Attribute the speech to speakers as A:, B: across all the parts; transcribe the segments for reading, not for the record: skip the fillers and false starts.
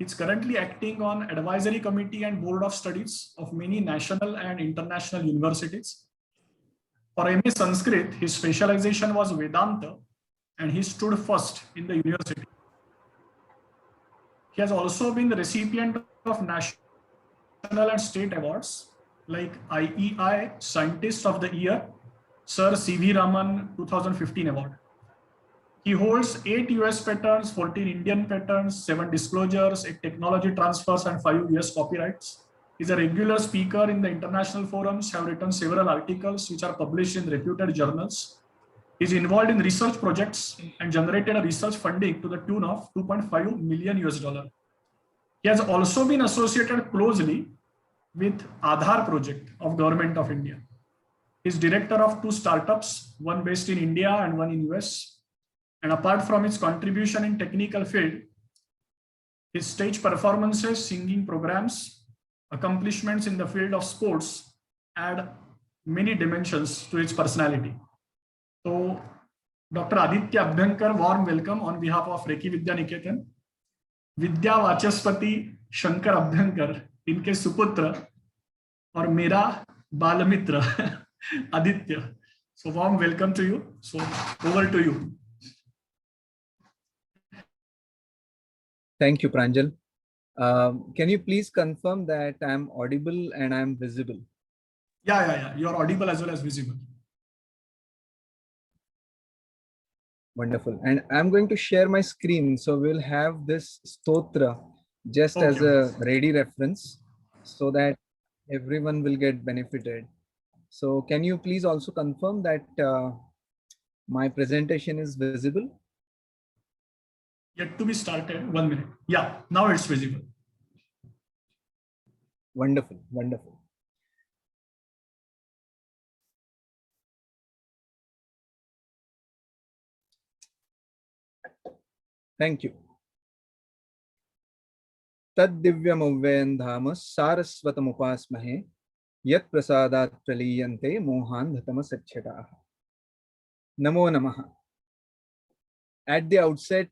A: He's currently acting on advisory committee and board of studies of many national and international universities. For MA Sanskrit, his specialization was Vedanta, and he stood first in the university. He has also been the recipient of national and state awards like IEI Scientist of the Year, Sir C.V. Raman 2015 award. He holds 8 US patents, 14 Indian patents, 7 disclosures, 8 technology transfers, and 5 US copyrights. He's a regular speaker in the international forums, have written several articles which are published in reputed journals. He's involved in research projects and generated a research funding to the tune of $2.5 million US. He has also been associated closely with Aadhaar project of Government of India. He's director of 2 startups, one based in India and one in US. And apart from his contribution in technical field, his stage performances, singing programs, accomplishments in the field of sports add many dimensions to his personality. So, Dr. Aditya Abhyankar, warm welcome on behalf of Reiki Vidya Niketan. Vidya Vachaspati Shankar Abhyankar, इनके सुपुत्र और मेरा बालमित्र Aditya. So, warm welcome to you. So, over to you.
B: Thank you, Pranjal. Can you please confirm that I'm audible and I'm visible?
A: Yeah. You're audible as well as visible.
B: Wonderful. And I'm going to share my screen. So we'll have this stotra just as a ready reference so that everyone will get benefited. So can you please also confirm that my presentation is visible?
A: Yet to be started. 1 minute. Yeah, now it's visible.
B: Wonderful, wonderful. Thank you. Tad divyamavvayan dhama sarasvatam upasmahe yat prasadat praliyante mohan dhatama sachchataha. Namo namaha. At the outset,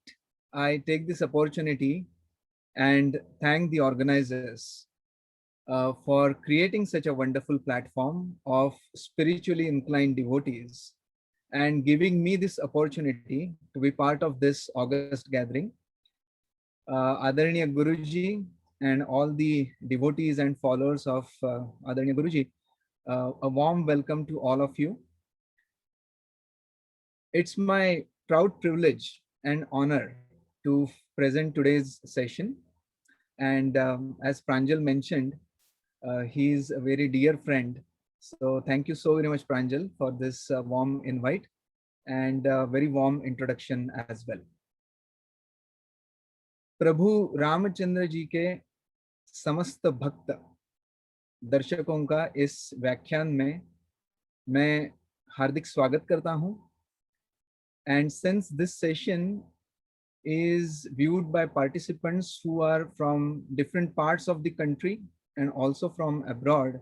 B: I take this opportunity and thank the organizers for creating such a wonderful platform of spiritually inclined devotees and giving me this opportunity to be part of this August gathering. Adaraniya Guruji and all the devotees and followers of Adaraniya Guruji, a warm welcome to all of you. It's my proud privilege and honor to present today's session. And as Pranjal mentioned, he is a very dear friend. So thank you so very much, Pranjal, for this warm invite and very warm introduction as well. प्रभु रामचंद्र जी के समस्त भक्त दर्शकों का इस व्याख्यान में मैं हार्दिक स्वागत करता हूं. And since this session is viewed by participants who are from different parts of the country and also from abroad,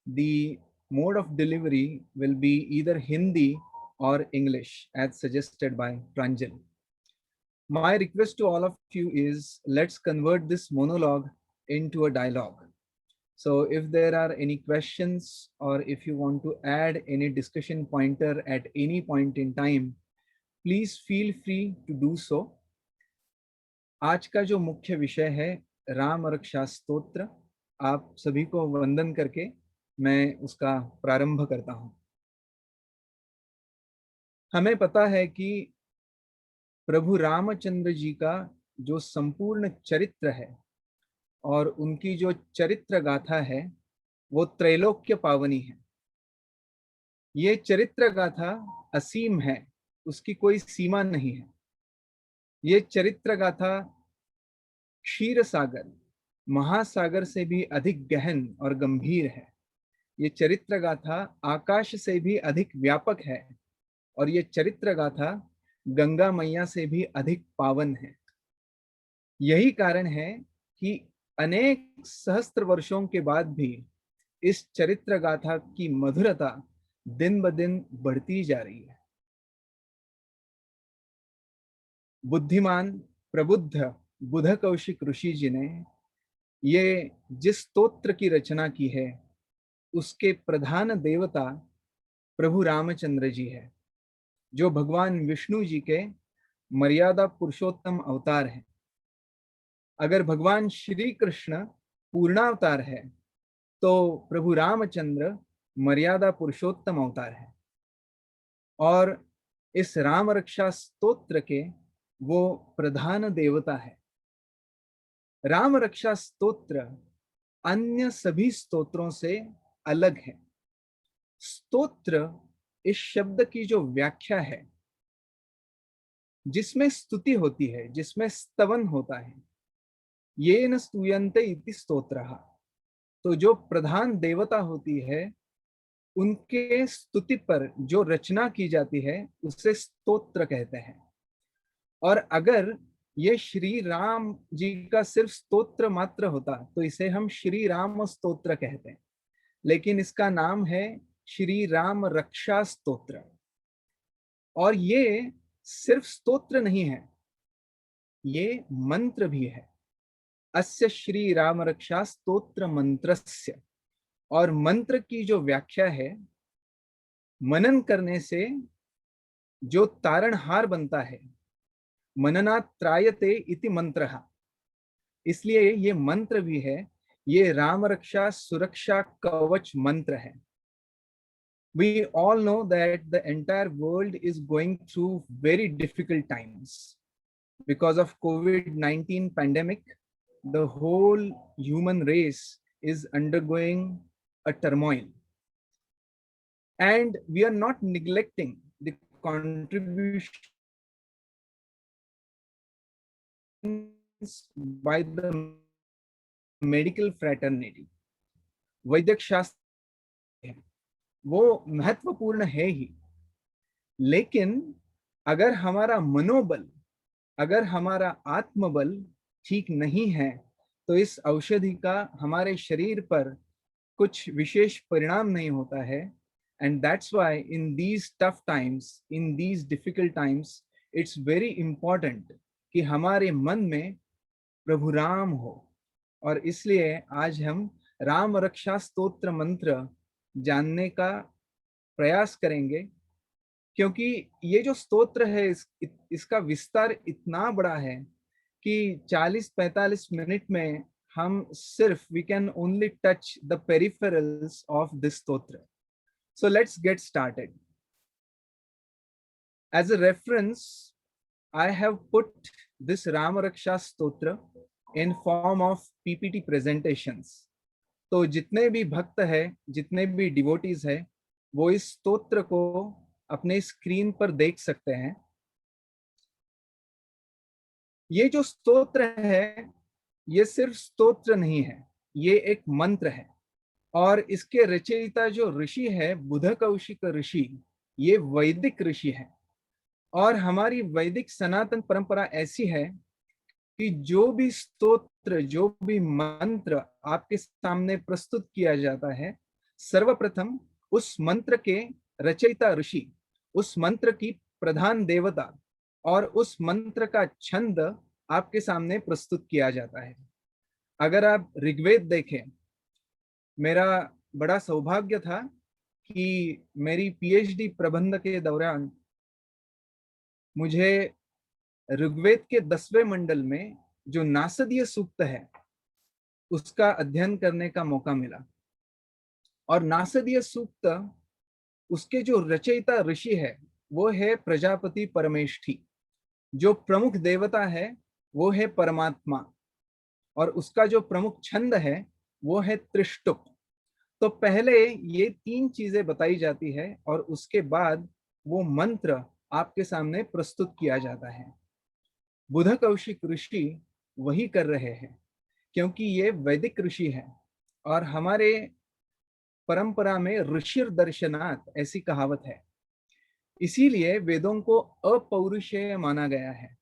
B: the mode of delivery will be either Hindi or English as suggested by Pranjal. My request to all of you is let's convert this monologue into a dialogue. So if there are any questions or if you want to add any discussion pointer at any point in time, please feel free to do so. आज का जो मुख्य विषय है राम रक्षा स्तोत्र, आप सभी को वंदन करके मैं उसका प्रारंभ करता हूं. हमें पता है कि प्रभु रामचंद्र जी का जो संपूर्ण चरित्र है और उनकी जो चरित्र गाथा है वो त्रैलोक्य पावनी है. ये चरित्र गाथा असीम है, उसकी कोई सीमा नहीं है. ये चरित्र गाथा क्षीर सागर, महासागर से भी अधिक गहन और गंभीर है. ये चरित्र गाथा आकाश से भी अधिक व्यापक है और ये चरित्र गाथा गंगा मैया से भी अधिक पावन है. यही कारण है कि अनेक सहस्त्र वर्षों के बाद भी इस चरित्र गाथा की मधुरता दिन ब दिन बढ़ती जा रही है. बुद्धिमान, प्रबुद्ध बुध कौशिक ऋषि जी ने ये जिस स्तोत्र की रचना की है उसके प्रधान देवता प्रभु रामचंद्र जी है, जो भगवान विष्णु जी के मर्यादा पुरुषोत्तम अवतार हैं। अगर भगवान श्री कृष्ण पूर्णावतार है तो प्रभु रामचंद्र मर्यादा पुरुषोत्तम अवतार है। और इस राम रक्षा स्तोत्र के वो प्रधान देवता है। राम रक्षा स्तोत्र अन्य सभी स्तोत्रों से अलग है। स्तोत्र इस शब्द की जो व्याख्या है, जिसमें स्तुति होती है, जिसमें स्तवन होता है, ये न स्तूयन्ते इति स्तोत्रः, तो जो प्रधान देवता होती है उनके स्तुति पर जो रचना की जाती है उसे स्तोत्र कहते हैं। और अगर ये श्री राम जी का सिर्फ स्तोत्र मात्र होता तो इसे हम श्री राम स्तोत्र कहते हैं, लेकिन इसका नाम है श्री राम रक्षा स्तोत्र। और ये सिर्फ स्तोत्र नहीं है, ये मंत्र भी है। अस्य श्री राम रक्षा स्तोत्र मंत्रस्य। और मंत्र की जो व्याख्या है, मनन करने से जो तारणहार बनता है, मननात् त्रायते इति मंत्रः, इसलिए ये मंत्र भी है। ये राम रक्षा सुरक्षा कवच मंत्र है। We all know that the entire world is going through very difficult times because of COVID-19 pandemic. The whole human race is undergoing a turmoil, and we are not neglecting the contributions by the medical fraternity. वैदिक शास्त्र वो महत्वपूर्ण है ही, लेकिन अगर हमारा मनोबल, अगर हमारा आत्मबल ठीक नहीं है तो इस औषधि का हमारे शरीर पर कुछ विशेष परिणाम नहीं होता है। And that's why in these tough times, in these difficult times, it's very important कि हमारे मन में प्रभु राम हो। और इसलिए आज हम राम रक्षा स्तोत्र मंत्र जानने का प्रयास करेंगे, क्योंकि ये जो स्तोत्र है इसका विस्तार इतना बड़ा है कि 40-45 मिनट में हम सिर्फ we can only touch the peripherals of this stotra. So let's get started. As a reference I have put this Ram Raksha Stotra in form of PPT presentations. तो जितने भी भक्त है, जितने भी डिवोटीज है, वो इस स्तोत्र को अपने स्क्रीन पर देख सकते हैं। ये जो स्तोत्र है ये सिर्फ स्तोत्र नहीं है, ये एक मंत्र है। और इसके रचयिता जो ऋषि है बुध कौशिक ऋषि, ये वैदिक ऋषि है। और हमारी वैदिक सनातन परंपरा ऐसी है कि जो भी स्तोत्र, जो भी मंत्र आपके सामने प्रस्तुत किया जाता है, सर्वप्रथम उस मंत्र के रचयिता ऋषि, उस मंत्र की प्रधान देवता और उस मंत्र का छंद आपके सामने प्रस्तुत किया जाता है। अगर आप ऋग्वेद देखें, मेरा बड़ा सौभाग्य था कि मेरी पीएचडी प्रबंध के दौरान मुझे ऋग्वेद के 10वें मंडल में जो नासदीय सूक्त है उसका अध्ययन करने का मौका मिला। और नासदीय सूक्त, उसके जो रचयिता ऋषि है वो है प्रजापति परमेष्ठी। जो प्रमुख देवता है वो है परमात्मा, और उसका जो प्रमुख छंद है वो है त्रिष्टुप। तो पहले ये 3 चीजें बताई जाती है और उसके बाद वो मंत्र आपके सामने प्रस्तुत किया जाता है। बुध कौशिक ऋषि वही कर रहे हैं, क्योंकि ये वैदिक ऋषि है। और हमारे परंपरा में ऋषिर दर्शनात् ऐसी कहावत है, इसीलिए वेदों को अपौरुषेय माना गया है।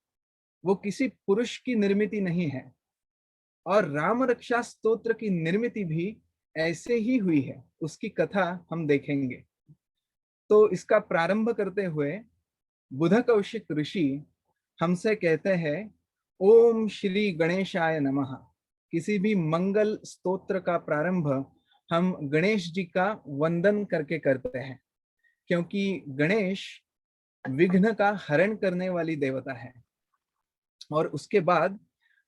B: वो किसी पुरुष की निर्मिति नहीं है। और राम रक्षा स्तोत्र की निर्मिति भी ऐसे ही हुई है, उसकी कथा हम देखेंगे। तो इसका प्रारंभ करते हुए बुध कौशिक ऋषि हमसे कहते हैं, ओम श्री गणेशाय नमः। किसी भी मंगल स्तोत्र का प्रारंभ हम गणेश जी का वंदन करके करते हैं, क्योंकि गणेश विघ्न का हरण करने वाली देवता है। और उसके बाद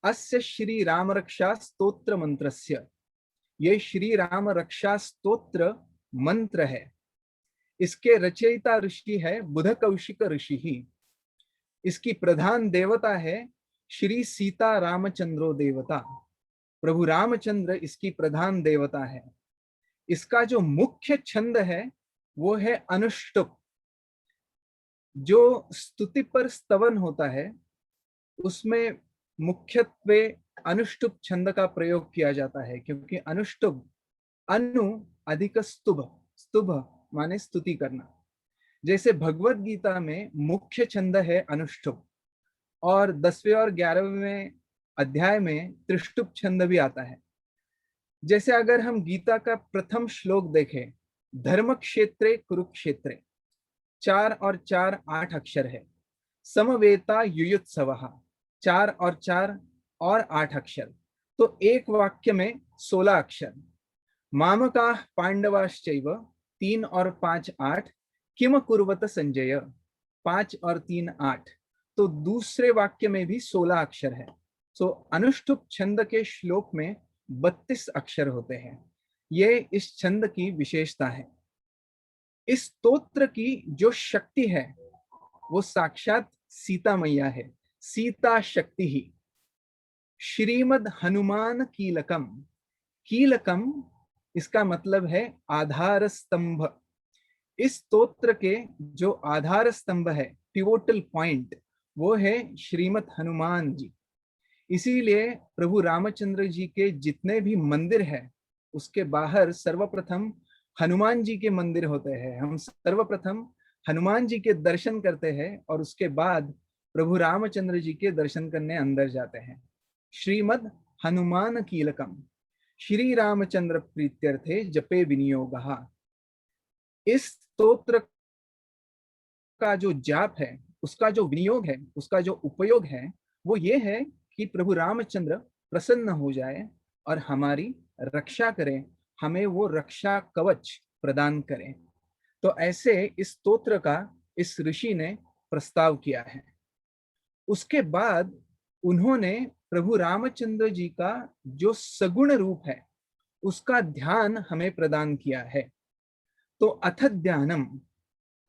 B: अस्य श्री राम रक्षा स्तोत्र मंत्रस्य, ये श्री राम रक्षा स्तोत्र मंत्र है। इसके रचयिता ऋषि है बुध कौशिक ऋषि ही। इसकी प्रधान देवता है श्री सीता रामचंद्रो देवता। प्रभु रामचंद्र इसकी प्रधान देवता है। इसका जो मुख्य छंद है वो है अनुष्टुप। जो स्तुति पर स्तवन होता है उसमें मुख्यत्वे अनुष्टुप छंद का प्रयोग किया जाता है, क्योंकि अनुष्टुप अनु अधिक स्तुभ, स्तुभ माने स्तुति करना। जैसे भगवत गीता में मुख्य छंद है अनुष्टुप, और 10वें और 11वें अध्याय में त्रिष्टुप छंद भी आता है। जैसे अगर हम गीता का प्रथम श्लोक देखें, धर्म क्षेत्रे कुरुक्षेत्रे, 4 और 4 8 अक्षर है। समवेता युयुत्सवः, 4 और 4 और 8 अक्षर, तो एक वाक्य में 16 अक्षर। मामका पांडवाश्चैव, 3 और 5 8, किम कुर्वत संजय, 5 और 3 8, तो दूसरे वाक्य में भी 16 अक्षर है। तो अनुष्टुप छंद के श्लोक में 32 अक्षर होते हैं। ये इस छंद की विशेषता है। इस स्तोत्र की जो शक्ति है वो साक्षात सीता मैया है, सीता शक्ति ही। श्रीमद हनुमान कीलकम, कीलकम इसका मतलब है आधार स्तंभ। इस स्तोत्र के जो आधार स्तंभ है, पिवोटल पॉइंट, वो है श्रीमद हनुमान जी। इसीलिए प्रभु रामचंद्र जी के जितने भी मंदिर हैं उसके बाहर सर्वप्रथम हनुमान जी के मंदिर होते हैं। हम सर्वप्रथम हनुमान जी के दर्शन करते हैं और उसके बाद प्रभु रामचंद्र जी के दर्शन करने अंदर जाते हैं। श्रीमद हनुमान कीलकम, श्री रामचंद्र प्रीत्यर्थे जपे विनियोगः। इस स्तोत्र का जो जाप है, उसका जो विनियोग है, उसका जो उपयोग है, वो ये है कि प्रभु रामचंद्र प्रसन्न हो जाए और हमारी रक्षा करें, हमें वो रक्षा कवच प्रदान करें। तो ऐसे इस स्तोत्र का इस ऋषि ने प्रस्ताव किया है। उसके बाद उन्होंने प्रभु रामचंद्र जी का जो सगुण रूप है उसका ध्यान हमें प्रदान किया है। तो अथ ध्यानम,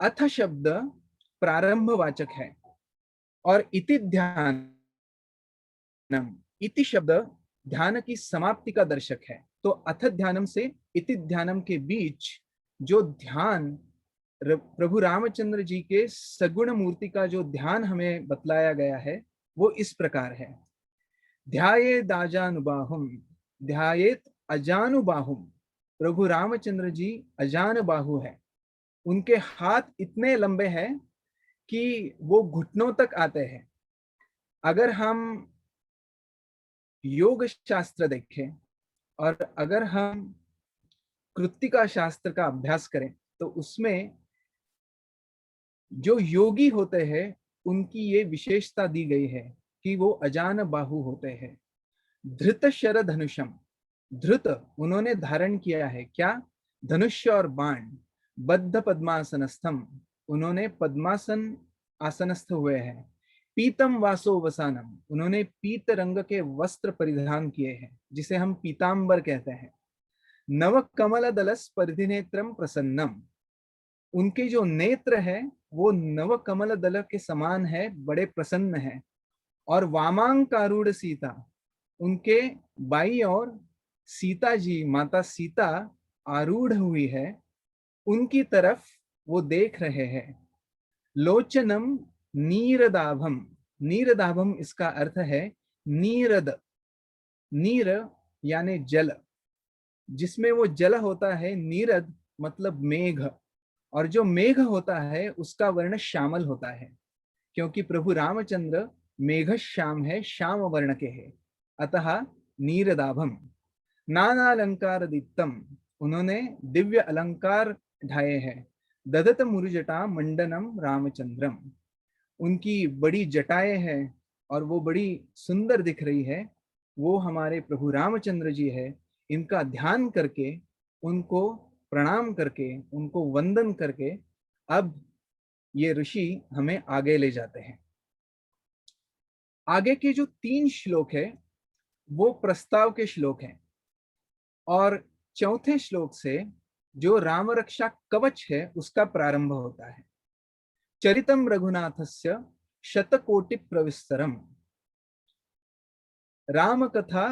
B: अथ शब्द प्रारंभवाचक है और इति ध्यानम, इति शब्द ध्यान की समाप्ति का दर्शक है। तो अथ ध्यानम से इति ध्यानम के बीच जो ध्यान प्रभु रामचंद्र जी के सगुण मूर्ति का जो ध्यान हमें बतलाया गया है वो इस प्रकार है। ध्यायेद अजानुबाहुम, ध्यायेत अजानुबाहुम। प्रभु रामचंद्र जी अजान बाहु है। उनके हाथ इतने लंबे हैं कि वो घुटनों तक आते हैं। अगर हम योग शास्त्र देखें और अगर हम कृत्तिका शास्त्र का अभ्यास करें तो उसमें जो योगी होते हैं उनकी ये विशेषता दी गई है कि वो अजान बाहु होते हैं। धृत शर धनुषम, धृत उन्होंने धारण किया है क्या? धनुष्य और बाण। बद्ध पद्मासनस्थम, उन्होंने पद्मासन आसनस्थ हुए हैं। पीतम वासो वसानम, उन्होंने पीत रंग के वस्त्र परिधान किए हैं जिसे हम पीतांबर कहते हैं। नव कमल दलस परिधिनेत्रम प्रसन्नम, उनके जो नेत्र है वो नव कमल दल के समान है, बड़े प्रसन्न है। और वामांकारूढ़ सीता, उनके बाई और सीता जी, माता सीता आरूढ़ हुई है, उनकी तरफ वो देख रहे हैं। लोचनम नीरदाभम, नीरदाभम इसका अर्थ है नीरद, नीर यानी जल, जिसमें वो जल होता है। नीरद मतलब मेघ, और जो मेघ होता है उसका वर्ण श्यामल होता है, क्योंकि प्रभु रामचंद्र मेघ श्याम है, श्याम वर्ण के है, अतः नीरदाभम। नाना अलंकार दीप्तम, उन्होंने दिव्य अलंकार ढाए हैं। ददत मुरुजटा मंडनम रामचंद्रम, उनकी बड़ी जटाएं हैं और वो बड़ी सुंदर दिख रही है, वो हमारे प्रभु रामचंद्र जी है। इनका ध्यान करके, उनको प्रणाम करके, उनको वंदन करके अब ये ऋषि हमें आगे ले जाते हैं। आगे के जो 3 श्लोक है वो प्रस्ताव के श्लोक हैं, और चौथे श्लोक से जो राम रक्षा कवच है उसका प्रारंभ होता है। चरितम रघुनाथस्य शतकोटि प्रविस्तरम, राम कथा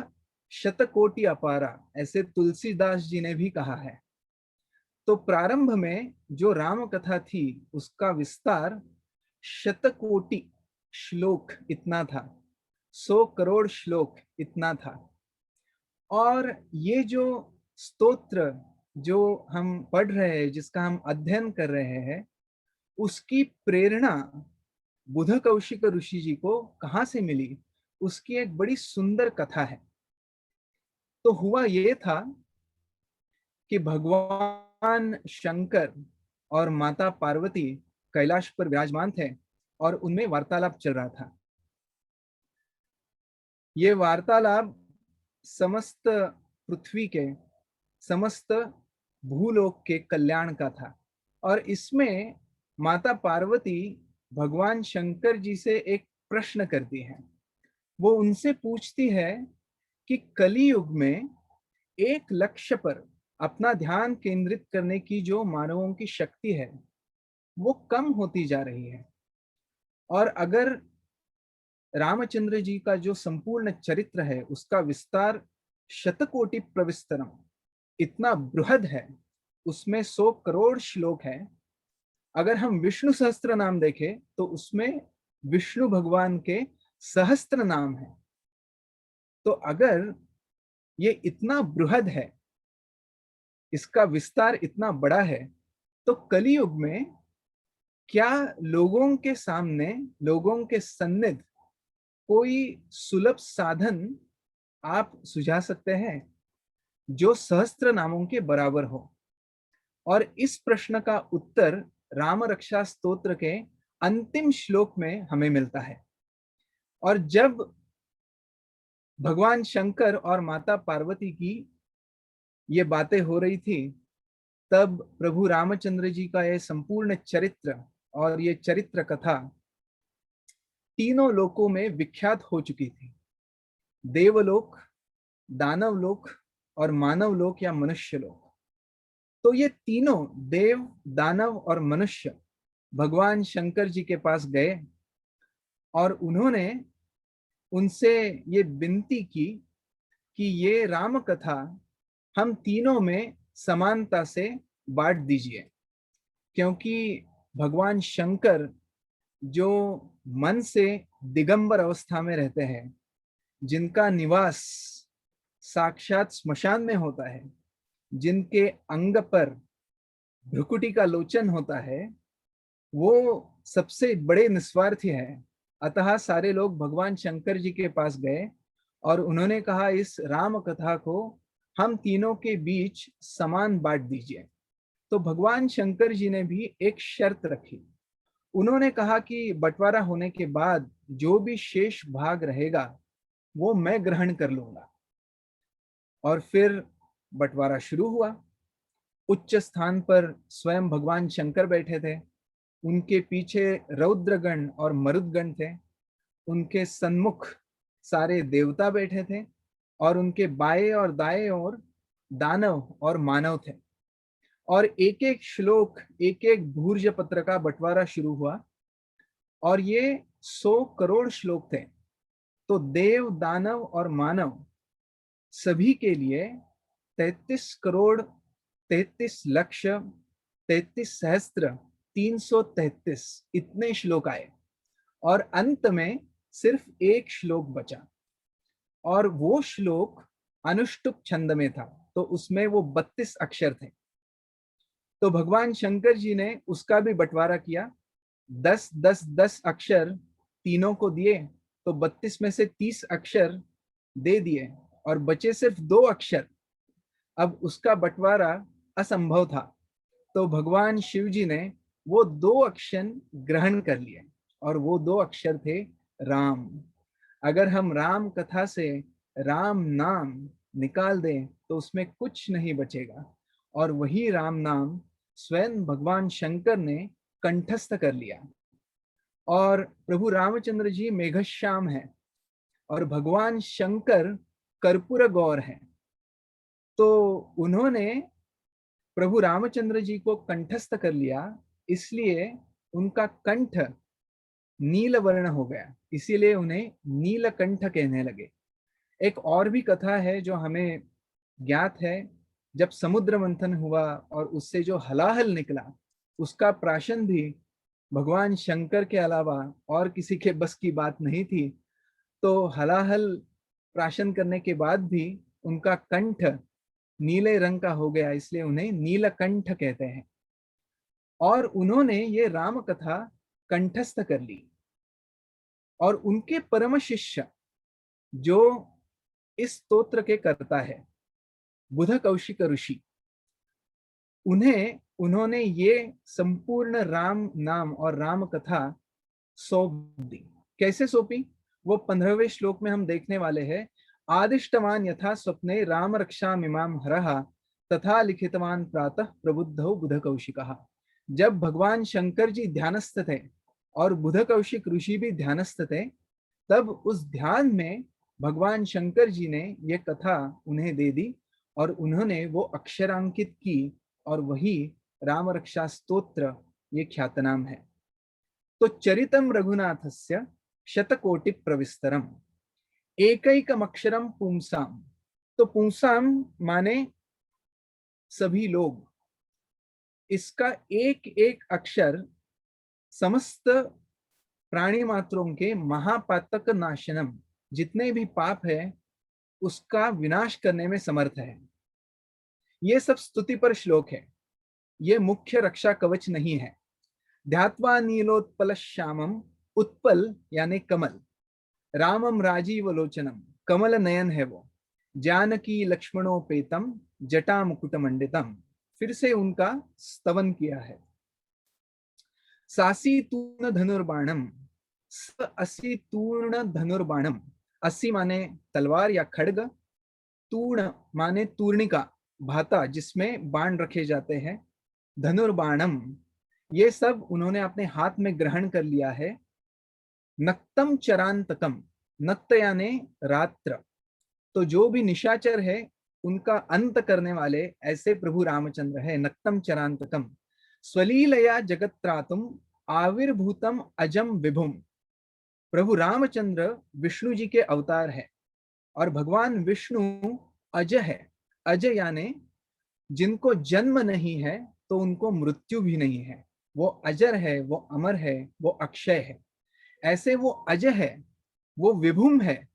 B: शतकोटि अपारा, ऐसे तुलसीदास जी ने भी कहा है। तो प्रारंभ में जो राम कथा थी उसका विस्तार शतकोटि श्लोक इतना था, 100 करोड़ श्लोक इतना था। और ये जो स्तोत्र जो हम पढ़ रहे हैं, जिसका हम अध्ययन कर रहे हैं, उसकी प्रेरणा बुध कौशिक ऋषि जी को कहाँ से मिली, उसकी एक बड़ी सुंदर कथा है। तो हुआ ये था कि भगवान शंकर और माता पार्वती कैलाश पर विराजमान थे और उनमें वार्तालाप चल रहा था। ये वार्तालाप समस्त पृथ्वी के, समस्त भूलोक के कल्याण का था। और इसमें माता पार्वती भगवान शंकर जी से एक प्रश्न करती है। वो उनसे पूछती है कि कलियुग में एक लक्ष्य पर अपना ध्यान केंद्रित करने की जो मानवों की शक्ति है वो कम होती जा रही है, और अगर रामचंद्र जी का जो संपूर्ण चरित्र है उसका विस्तार शतकोटि प्रविस्तरम इतना बृहद है, उसमें 100 करोड़ श्लोक है। अगर हम विष्णु सहस्त्र नाम देखें तो उसमें विष्णु भगवान के सहस्त्र नाम है। तो अगर ये इतना बृहद है, इसका विस्तार इतना बड़ा है, तो कलियुग में क्या लोगों के सामने, लोगों के सन्निध कोई सुलभ साधन आप सुझा सकते हैं जो सहस्त्र नामों के बराबर हो? और इस प्रश्न का उत्तर राम रक्षा स्तोत्र के अंतिम श्लोक में हमें मिलता है। और जब भगवान शंकर और माता पार्वती की ये बातें हो रही थी, तब प्रभु रामचंद्र जी का यह संपूर्ण चरित्र और ये चरित्र कथा तीनों लोकों में विख्यात हो चुकी थी। देवलोक, दानव लोक और मानव लोक या मनुष्य लोक। तो ये तीनों देव, दानव और मनुष्य भगवान शंकर जी के पास गए और उन्होंने उनसे ये विनती की कि ये राम कथा हम तीनों में समानता से बांट दीजिए, क्योंकि भगवान शंकर जो मन से दिगंबर अवस्था में रहते हैं, जिनका निवास साक्षात स्मशान में होता है, जिनके अंग पर भ्रुकुटी का लोचन होता है, वो सबसे बड़े निस्वार्थी है। अतः सारे लोग भगवान शंकर जी के पास गए और उन्होंने कहा इस राम कथा को हम तीनों के बीच समान बांट दीजिए। तो भगवान शंकर जी ने भी एक शर्त रखी। उन्होंने कहा कि बंटवारा होने के बाद जो भी शेष भाग रहेगा वो मैं ग्रहण कर लूंगा। और फिर बंटवारा शुरू हुआ। उच्च स्थान पर स्वयं भगवान शंकर बैठे थे, उनके पीछे रौद्रगण और मरुदगण थे, उनके सन्मुख सारे देवता बैठे थे, और उनके बाएं और दाएं ओर दानव और मानव थे। और एक एक श्लोक, एक एक भूर्ज पत्र का बंटवारा शुरू हुआ, और ये 100 करोड़ श्लोक थे। तो देव, दानव और मानव सभी के लिए 33 करोड़ 33 लक्ष 33 सहस्त्र 333 इतने श्लोक आए, और अंत में सिर्फ एक श्लोक बचा, और वो श्लोक अनुष्टुप छंद में था, तो उसमें वो 32 अक्षर थे। तो भगवान शंकर जी ने उसका भी बंटवारा किया, 10-10-10 अक्षर तीनों को दिए, तो 32 में से 30 अक्षर दे दिए और बचे सिर्फ 2 अक्षर। अब उसका बंटवारा असंभव था, तो भगवान शिव जी ने वो 2 अक्षर ग्रहण कर लिए, और वो 2 अक्षर थे राम। अगर हम राम कथा से राम नाम निकाल दें तो उसमें कुछ नहीं बचेगा, और वही राम नाम स्वयं भगवान शंकर ने कंठस्थ कर लिया। और प्रभु रामचंद्र जी मेघश्याम है और भगवान शंकर कर्पूर गौर है, तो उन्होंने प्रभु रामचंद्र जी को कंठस्थ कर लिया, इसलिए उनका कंठ नील वर्ण हो गया, इसीलिए उन्हें नीलकंठ कहने लगे। एक और भी कथा है जो हमें ज्ञात है। जब समुद्र मंथन हुआ और उससे जो हलाहल निकला, उसका प्राशन भी भगवान शंकर के अलावा और किसी के बस की बात नहीं थी। तो हलाहल प्राशन करने के बाद भी उनका कंठ नीले रंग का हो गया, इसलिए उन्हें नीलकंठ कहते हैं। और उन्होंने ये राम कथा कंठस्थ कर ली, और उनके परम शिष्य जो इस स्तोत्र के कर्ता है, बुध कौशिक ऋषि, उन्होंने ये संपूर्ण राम नाम और राम कथा सौंप दी। कैसे सौंपी, वो 15वें श्लोक में हम देखने वाले हैं। आदिष्टवान यथा स्वप्ने राम रक्षा मिमाम हरहा तथा लिखितवान प्रातः प्रबुद्धौ बुध कौशिकः। जब भगवान शंकर जी ध्यानस्थ थे और बुध कौशिक ऋषि भी ध्यानस्थ थे, तब उस ध्यान में भगवान शंकर जी ने ये कथा उन्हें दे दी और उन्होंने वो अक्षरांकित की, और वही राम रक्षा स्तोत्र ये ख्यातनाम है। तो चरितम रघुनाथस्य शतकोटि प्रविस्तरम एकैकम अक्षरम पुंसाम। तो पुंसाम माने सभी लोग, इसका एक एक अक्षर समस्त प्राणी मात्रों के महापातक नाशनम, जितने भी पाप है उसका विनाश करने में समर्थ है। ये सब स्तुति पर श्लोक है, ये मुख्य रक्षा कवच नहीं है। ध्यात्वा नीलोत्पल श्यामम, उत्पल यानी कमल, रामम राजीव लोचनम, कमल नयन है वो, जानकी लक्ष्मणोपेतम जटा मुकुट मंडितम। फिर से उनका स्तवन किया है। सासी तूर्ण धनुर्बाणम, स असी तूर्ण धनुर्बाणम, अस्सी माने तलवार या खड्ग, तूर्ण माने तूर्णिका भाता जिसमें बाण रखे जाते हैं, धनुर्बाणम, ये सब उन्होंने अपने हाथ में ग्रहण कर लिया है। नक्तम चरांतकम, नक्त यानी रात्र, तो जो भी निशाचर है उनका अंत करने वाले ऐसे प्रभु रामचंद्र है। नक्तम चरांतकम स्वलीलया जगत्रातुम आविर्भूतम अजम विभुम। प्रभु रामचंद्र विष्णु जी के अवतार है और भगवान विष्णु अज है। अज यानी जिनको जन्म नहीं है तो उनको मृत्यु भी नहीं है, वो अजर है, वो अमर है, वो अक्षय है। ऐसे वो अज है, वो विभुम है,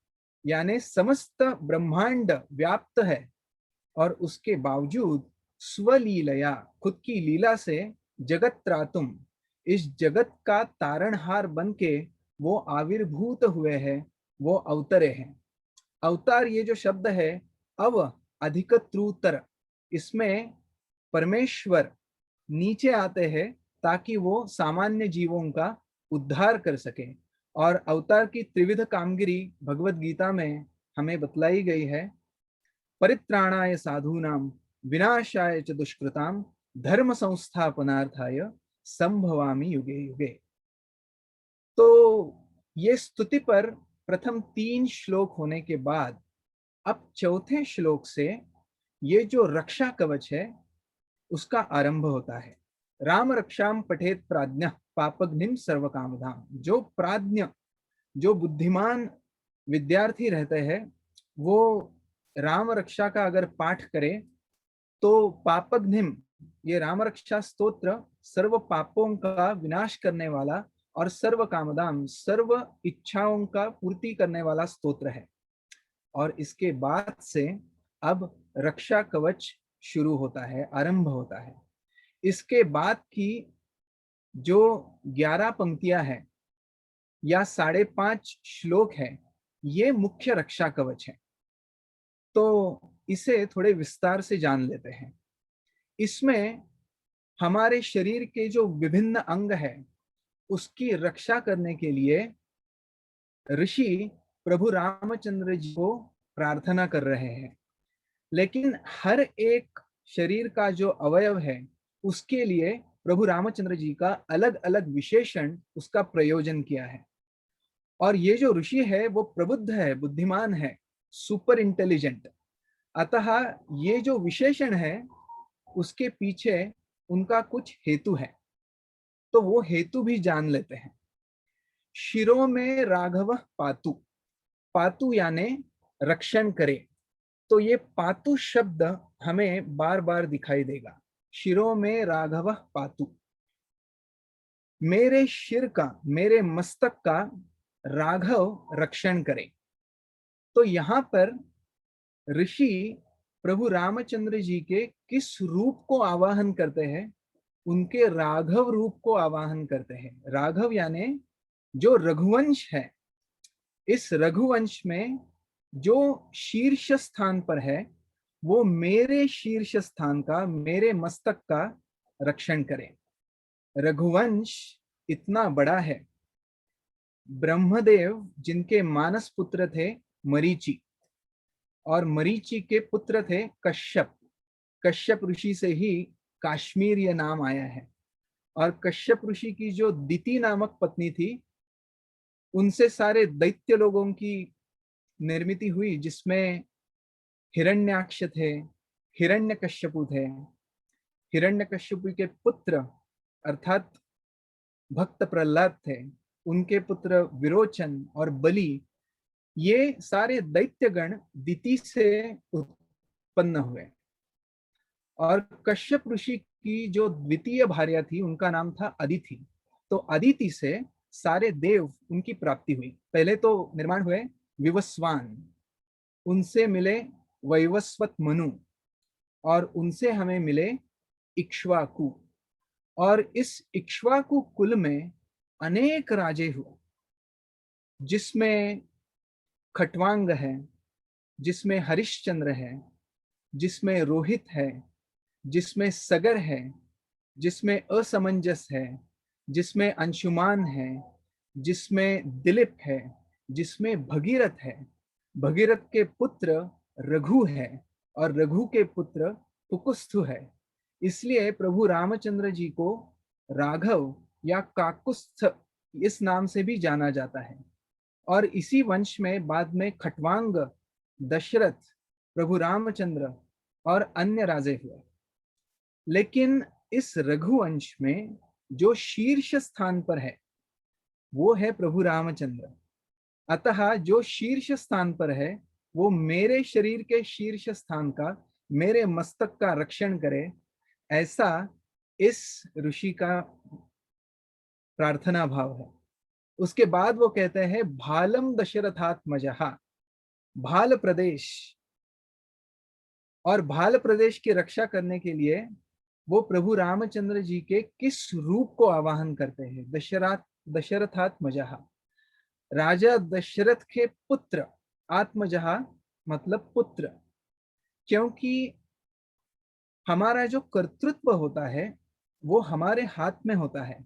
B: यानी समस्त ब्रह्मांड व्याप्त है, और उसके बावजूद स्वलीलया खुद की लीला से जगत त्रातुम, इस जगत का तारणहार बन के वो आविर्भूत हुए हैं, वो अवतरे हैं। अवतार ये जो शब्द है, अव अधिक त्रुतर, इसमें परमेश्वर नीचे आते हैं ताकि वो सामान्य जीवों का उद्धार कर सके। और अवतार की त्रिविध कामगिरी भगवत गीता में हमें बतलाई गई है। परित्राणाय साधूनां विनाशाय च दुष्कृतां धर्म संस्थापनार्थाय संभवामि युगे युगे। तो ये स्तुति पर प्रथम 3 श्लोक होने के बाद अब चौथे श्लोक से ये जो रक्षा कवच है उसका आरंभ होता है। राम रक्षाम पठेत प्राज्ञ पापग्निम सर्वकामधाम। जो प्राज्ञ, जो बुद्धिमान विद्यार्थी रहते हैं, वो राम रक्षा का अगर पाठ करे तो पापग्निम, ये राम रक्षा स्तोत्र सर्व पापों का विनाश करने वाला और सर्व कामदाम, सर्व इच्छाओं का पूर्ति करने वाला स्तोत्र है। और इसके बाद से अब रक्षा कवच शुरू होता है, आरंभ होता है। इसके बाद की जो 11 पंक्तियां हैं या 5.5 श्लोक है, ये मुख्य रक्षा कवच है। तो इसे थोड़े विस्तार से जान लेते हैं। इसमें हमारे शरीर के जो विभिन्न अंग है उसकी रक्षा करने के लिए ऋषि प्रभु रामचंद्र जी को प्रार्थना कर रहे हैं, लेकिन हर एक शरीर का जो अवयव है उसके लिए प्रभु रामचंद्र जी का अलग अलग विशेषण उसका प्रयोजन किया है। और ये जो ऋषि है वो प्रबुद्ध है, बुद्धिमान है, सुपर इंटेलिजेंट। अतः ये जो विशेषण है उसके पीछे उनका कुछ हेतु है, तो वो हेतु भी जान लेते हैं। शिरो में राघव पातु, पातु यानी रक्षण करे, तो ये पातु शब्द हमें बार बार दिखाई देगा। शिरो में राघव पातु, मेरे शिर का, मेरे मस्तक का राघव रक्षण करे। तो यहाँ पर ऋषि प्रभु रामचंद्र जी के किस रूप को आवाहन करते हैं? उनके राघव रूप को आवाहन करते हैं। राघव यानी जो रघुवंश है, इस रघुवंश में जो शीर्ष स्थान पर है वो मेरे शीर्ष स्थान का, मेरे मस्तक का रक्षण करे। रघुवंश इतना बड़ा है। ब्रह्मदेव जिनके मानस पुत्र थे मरीचि, और मरीचि के पुत्र थे कश्यप। कश्यप ऋषि से ही काश्मीर यह नाम आया है। और कश्यप ऋषि की जो दिति नामक पत्नी थी, उनसे सारे दैत्य लोगों की निर्मिति हुई, जिसमें हिरण्याक्ष थे, हिरण्यकश्यपु थे। हिरण्यकश्यपु के पुत्र अर्थात भक्त प्रहलाद थे, उनके पुत्र विरोचन और बलि, ये सारे दैत्यगण दिति से उत्पन्न हुए। और कश्यप ऋषि की जो द्वितीय भार्या थी उनका नाम था अदिति। तो अदिति से सारे देव उनकी प्राप्ति हुई। पहले तो निर्माण हुए विवस्वान, उनसे मिले वैवस्वत मनु, और उनसे हमें मिले इक्ष्वाकु। और इस इक्ष्वाकु कुल में अनेक राजे हुए, जिसमें खट्वांग है, जिसमें हरिश्चंद्र है, जिसमें रोहित है, जिसमें सगर है, जिसमें असमंजस है, जिसमें अंशुमान है, जिसमें दिलीप है, जिसमें भगीरथ है। भगीरथ के पुत्र रघु है और रघु के पुत्र कुकुस्थु है। इसलिए प्रभु रामचंद्र जी को राघव या काकुस्थ इस नाम से भी जाना जाता है। और इसी वंश में बाद में खट्वांग, दशरथ, प्रभु रामचंद्र और अन्य राजे हुए। लेकिन इस रघुवंश में जो शीर्ष स्थान पर है वो है प्रभु रामचंद्र। अतः जो शीर्ष स्थान पर है वो मेरे शरीर के शीर्ष स्थान का, मेरे मस्तक का रक्षण करे, ऐसा इस ऋषि का प्रार्थना भाव है। उसके बाद वो कहते हैं भालम दशरथात्मजः, भाल प्रदेश। और भाल प्रदेश की रक्षा करने के लिए वो प्रभु रामचंद्र जी के किस रूप को आवाहन करते हैं? दशरथात्मजः, राजा दशरथ के पुत्र। आत्मजः मतलब पुत्र, क्योंकि हमारा जो कर्तृत्व होता है वो हमारे हाथ में होता है,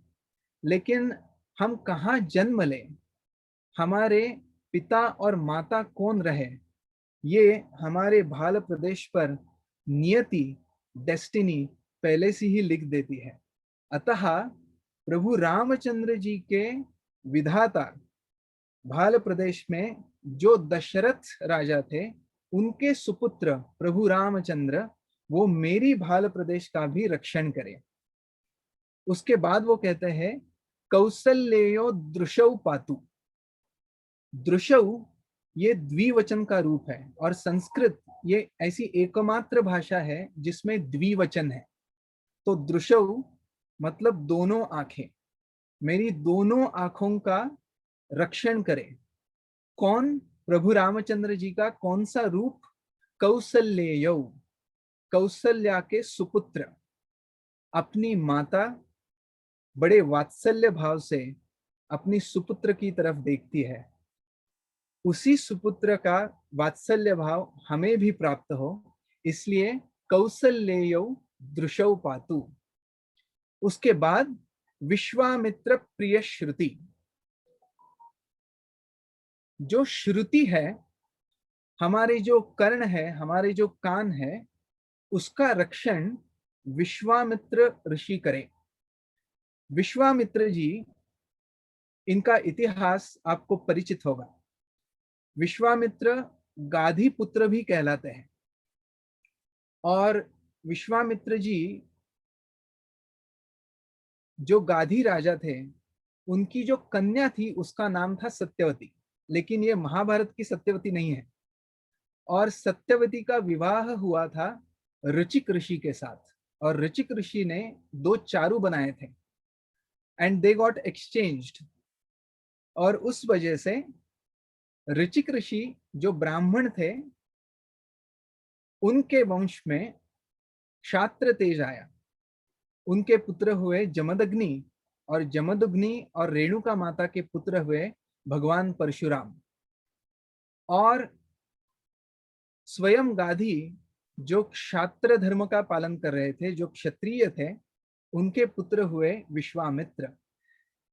B: लेकिन हम कहाँ जन्म लें, हमारे पिता और माता कौन रहे, ये हमारे भाल प्रदेश पर नियति, डेस्टिनी पहले से ही लिख देती है। अतः प्रभु रामचंद्र जी के विधाता भाल प्रदेश में जो दशरथ राजा थे, उनके सुपुत्र प्रभु रामचंद्र वो मेरी भाल प्रदेश का भी रक्षण करे। उसके बाद वो कहते हैं कौसल्यो दृशौ पातु। दृशौ ये द्विवचन का रूप है, और संस्कृत ये ऐसी एकमात्र भाषा है जिसमें द्विवचन है। तो दृशौ मतलब दोनों आंखें, मेरी दोनों आंखों का रक्षण करे। कौन? प्रभु रामचंद्र जी का कौन सा रूप? कौसल्यो, कौसल्या के सुपुत्र। अपनी माता बड़े वात्सल्य भाव से अपनी सुपुत्र की तरफ देखती है, उसी सुपुत्र का वात्सल्य भाव हमें भी प्राप्त हो, इसलिए कौसल्यो दृशौ पातु। उसके बाद विश्वामित्र प्रिय श्रुति। जो श्रुति है, हमारे जो कर्ण है, हमारे जो कान है, उसका रक्षण विश्वामित्र ऋषि करे। विश्वामित्र जी, इनका इतिहास आपको परिचित होगा। विश्वामित्र गाधी पुत्र भी कहलाते हैं। और विश्वामित्र जी जो गाधी राजा थे, उनकी जो कन्या थी उसका नाम था सत्यवती। लेकिन ये महाभारत की सत्यवती नहीं है। और सत्यवती का विवाह हुआ था ऋचिक ऋषि के साथ। और ऋचिक ऋषि ने 2 चारू बनाए थे एंड दे गॉट एक्सचेंज्ड। और उस वजह से ऋचिक ऋषि जो ब्राह्मण थे, उनके वंश में क्षात्र तेज आया। उनके पुत्र हुए जमदग्नि, और जमदग्नि और रेणुका माता के पुत्र हुए भगवान परशुराम। और स्वयं गाधी जो क्षात्र धर्म का पालन कर रहे थे, जो क्षत्रिय थे, उनके पुत्र हुए विश्वामित्र,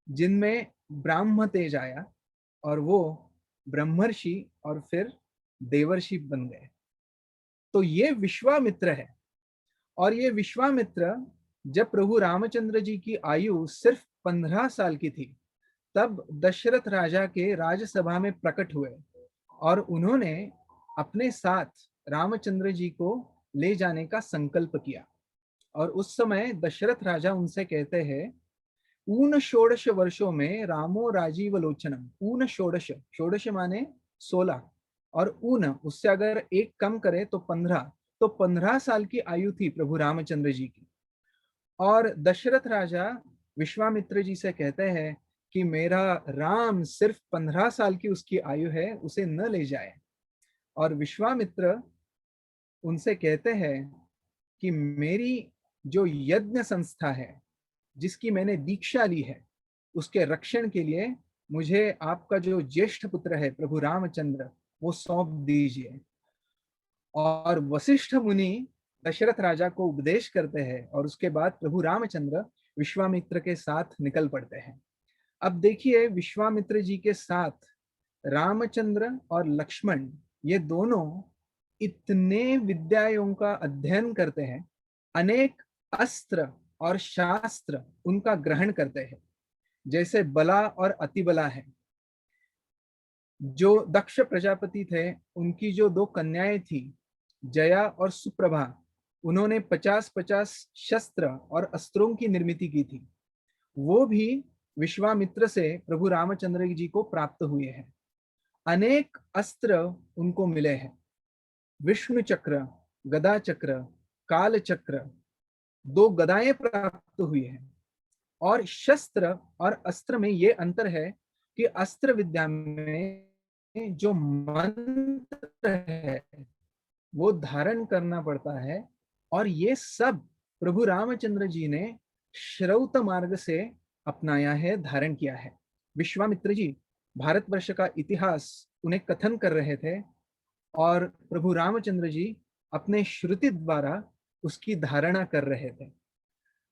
B: जिनमें ब्राह्म तेज आया और वो ब्रह्मर्षि और फिर देवर्षि बन गए। तो ये विश्वामित्र है। और ये विश्वामित्र जब प्रभु रामचंद्र जी की आयु सिर्फ 15 साल की थी, तब दशरथ राजा के राजसभा में प्रकट हुए और उन्होंने अपने साथ रामचंद्र जी को ले जाने का संकल्प किया। और उस समय दशरथ राजा उनसे कहते हैं, ऊन षोडश वर्षों में रामो राजीव लोचनम। ऊन षोडश, षोडश माने 16, और ऊन उससे अगर एक कम करे तो 15। तो 15 साल की आयु थी प्रभु रामचंद्र जी की। और दशरथ राजा विश्वामित्र जी से कहते हैं कि मेरा राम सिर्फ 15 साल की उसकी आयु है, उसे न ले जाए। और विश्वामित्र उनसे कहते हैं कि मेरी जो यज्ञ संस्था है, जिसकी मैंने दीक्षा ली है, उसके रक्षण के लिए मुझे आपका जो ज्येष्ठ पुत्र है प्रभु रामचंद्र, वो सौंप दीजिए। और वशिष्ठ मुनि दशरथ राजा को उपदेश करते हैं और उसके बाद प्रभु रामचंद्र विश्वामित्र के साथ निकल पड़ते हैं। अब देखिए, विश्वामित्र जी के साथ रामचंद्र और लक्ष्मण, ये दोनों इतने विद्याओं का अध्ययन करते हैं, अनेक अस्त्र और शास्त्र उनका ग्रहण करते हैं, जैसे बला और अतिबला है। जो दक्ष प्रजापति थे, उनकी जो 2 कन्याएं थी, जया और सुप्रभा, उन्होंने 50-50 शस्त्र और अस्त्रों की निर्मित की थी। वो भी विश्वामित्र से प्रभु रामचंद्र जी को प्राप्त हुए हैं। अनेक अस्त्र उनको मिले हैं। विष्णु चक्र, गदा चक्र, काल चक्र, 2 गदाएं प्राप्त हुई हैं। और शस्त्र और अस्त्र में ये अंतर है कि अस्त्र विद्या में जो मंत्र है वो धारण करना पड़ता है। और ये सब प्रभु रामचंद्र जी ने श्रौत मार्ग से अपनाया है, धारण किया है। विश्वामित्र जी भारतवर्ष का इतिहास उन्हें कथन कर रहे थे और प्रभु रामचंद्र जी अपने श्रुति द्वारा उसकी धारणा कर रहे थे।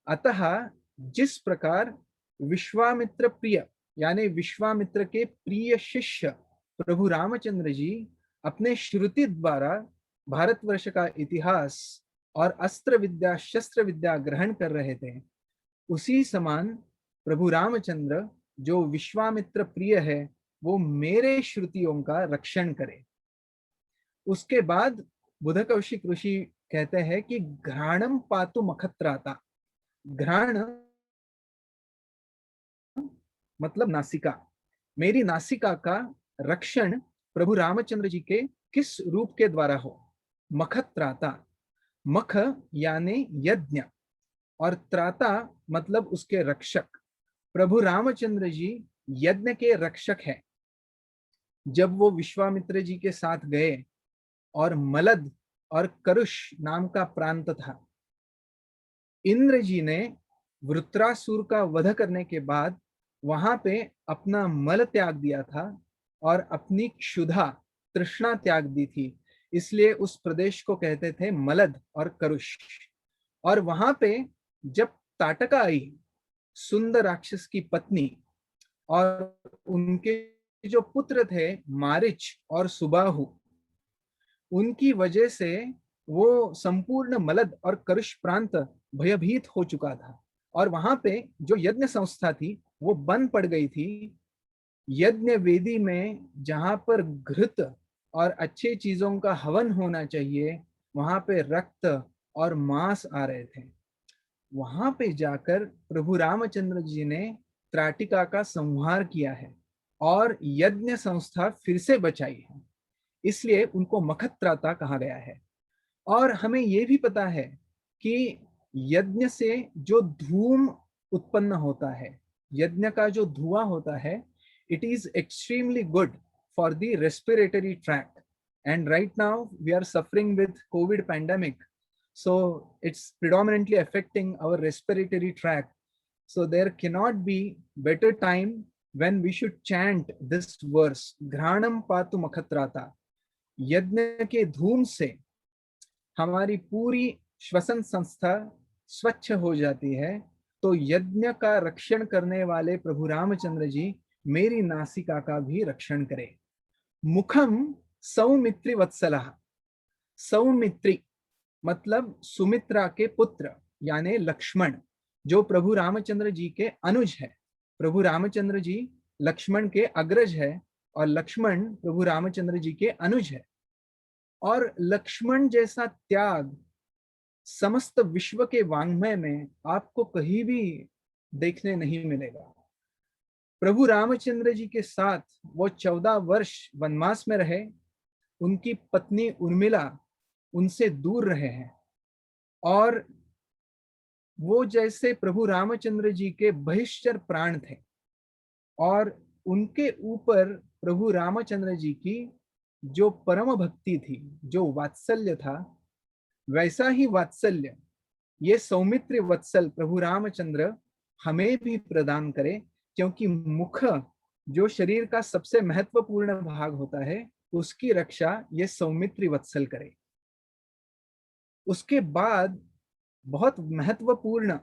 B: अतः जिस प्रकार विश्वामित्र प्रिय, यानी विश्वामित्र के प्रिय शिष्य प्रभु रामचंद्र जी अपने श्रुति द्वारा भारतवर्ष का इतिहास और अस्त्र विद्या, शस्त्र विद्या ग्रहण कर रहे थे, उसी समान प्रभु रामचंद्र जो विश्वामित्र प्रिय है, वो मेरे श्रुतियों का रक्षण करे। उसके बाद बुध कौशिक ऋषि कहते हैं कि घ्राणम पातु मखत्राता। घ्राण मतलब नासिका। मेरी नासिका का रक्षण प्रभु रामचंद्र जी के किस रूप के द्वारा हो? मखत्राता। मख यानी यज्ञ और त्राता मतलब उसके रक्षक। प्रभु रामचंद्र जी यज्ञ के रक्षक हैं। जब वो विश्वामित्र जी के साथ गए और मलद और करुष नाम का प्रांत था, इंद्र जी ने वृत्रासुर का वध करने के बाद वहां पे अपना मल त्याग दिया था और अपनी क्षुधा, तृष्णा त्याग दी थी। इसलिए उस प्रदेश को कहते थे मलद और करुष। और वहां पे जब ताटका आई, सुंदर राक्षस की पत्नी, और उनके जो पुत्र थे मारिच और सुबाहु, उनकी वजह से वो संपूर्ण मलद और करुष प्रांत भयभीत हो चुका था, और वहां पे जो यज्ञ संस्था थी वो बंद पड़ गई थी। यज्ञ वेदी में जहां पर घृत और अच्छी चीजों का हवन होना चाहिए, वहां पे रक्त और मांस आ रहे थे। वहां पे जाकर प्रभु रामचंद्र जी ने त्राटिका का संहार किया है और यज्ञ संस्था फिर से बचाई है, इसलिए उनको मखत्राता कहा गया है। और हमें ये भी पता है कि यज्ञ से जो धूम उत्पन्न होता है, यज्ञ का जो धुआं होता है, it is extremely good for the respiratory tract, and right now we are suffering with COVID pandemic, so it's predominantly affecting our respiratory tract. So there cannot be better time when we should chant this verse, घ्राणम पातु मखत्राता। यज्ञ के धूम से हमारी पूरी श्वसन संस्था स्वच्छ हो जाती है, तो यज्ञ का रक्षण करने वाले प्रभु रामचंद्र जी मेरी नासिका का भी रक्षण करे। मुखम सौमित्री वत्सलः, सौमित्री मतलब सुमित्रा के पुत्र यानी लक्ष्मण, जो प्रभु रामचंद्र जी के अनुज है। प्रभु रामचंद्र जी लक्ष्मण के अग्रज है और लक्ष्मण प्रभु रामचंद्र जी के अनुज है। और लक्ष्मण जैसा त्याग समस्त विश्व के वाङ्मय में आपको कहीं भी देखने नहीं मिलेगा। प्रभु रामचंद्र जी के साथ वो 14 वर्ष वनवास में रहे, उनकी पत्नी उर्मिला उनसे दूर रहे हैं, और वो जैसे प्रभु रामचंद्र जी के बहिष्टर प्राण थे, और उनके ऊपर प्रभु रामचंद्र जी की जो परम भक्ति थी, जो वात्सल्य था, वैसा ही वात्सल्य ये सौमित्र वत्सल प्रभु रामचंद्र हमें भी प्रदान करे, क्योंकि मुख जो शरीर का सबसे महत्वपूर्ण भाग होता है, उसकी रक्षा ये सौमित्री वत्सल करे। उसके बाद बहुत महत्वपूर्ण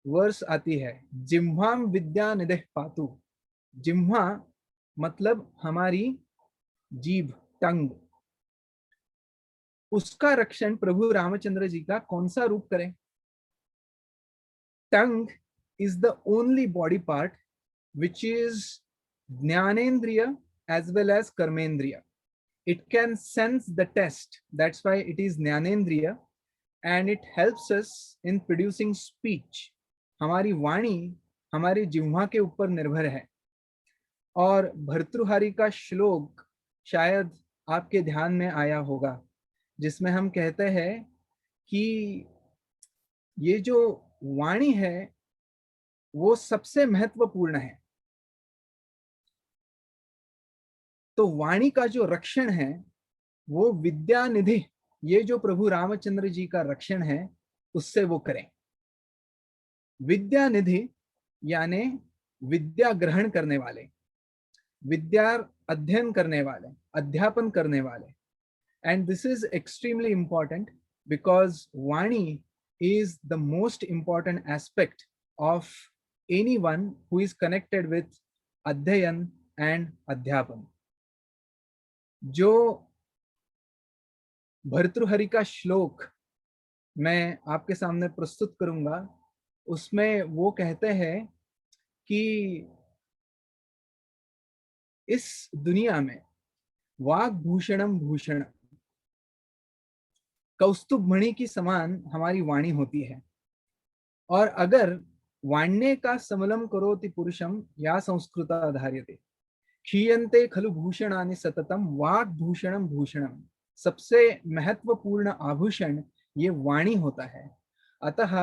B: वर्ष आती है, जिह्वाम विद्या निदेह पातु। जिह्वा मतलब हमारी जीभ, टंग, उसका रक्षण प्रभु रामचंद्र जी का कौन सा रूप करें? टंग is the only body part which is Jnanendriya as well as Karmendriya. It can sense the taste, that's why it is Jnanendriya, and it helps us in producing speech. हमारी वाणी हमारी जिह्वा के ऊपर निर्भर है। और भर्तृहरि का श्लोक शायद आपके ध्यान में आया होगा, जिसमें हम कहते हैं कि ये जो वाणी है वो सबसे महत्वपूर्ण है। तो वाणी का जो रक्षण है वो विद्या निधि, ये जो प्रभु रामचंद्र जी का रक्षण है उससे वो करें। विद्या निधि यानी विद्या ग्रहण करने वाले, विद्या अध्ययन करने वाले, अध्यापन करने वाले। And this is extremely important because वाणी is the most important aspect of anyone who is connected with अध्ययन and अध्यापन। जो भर्तृहरि का श्लोक मैं आपके सामने प्रस्तुत करूंगा, उसमें वो कहते हैं कि इस दुनिया में वाग्भूषणम भूषण, कौस्तुभ मणि की समान हमारी वाणी होती है, और अगर वाण्ये का समलम करोति पुरुषम या संस्कृता धार्यते क्षीयन्ते खलु भूषणानि सततम वाग्भूषणम भूषणम। सबसे महत्वपूर्ण आभूषण ये वाणी होता है। अतः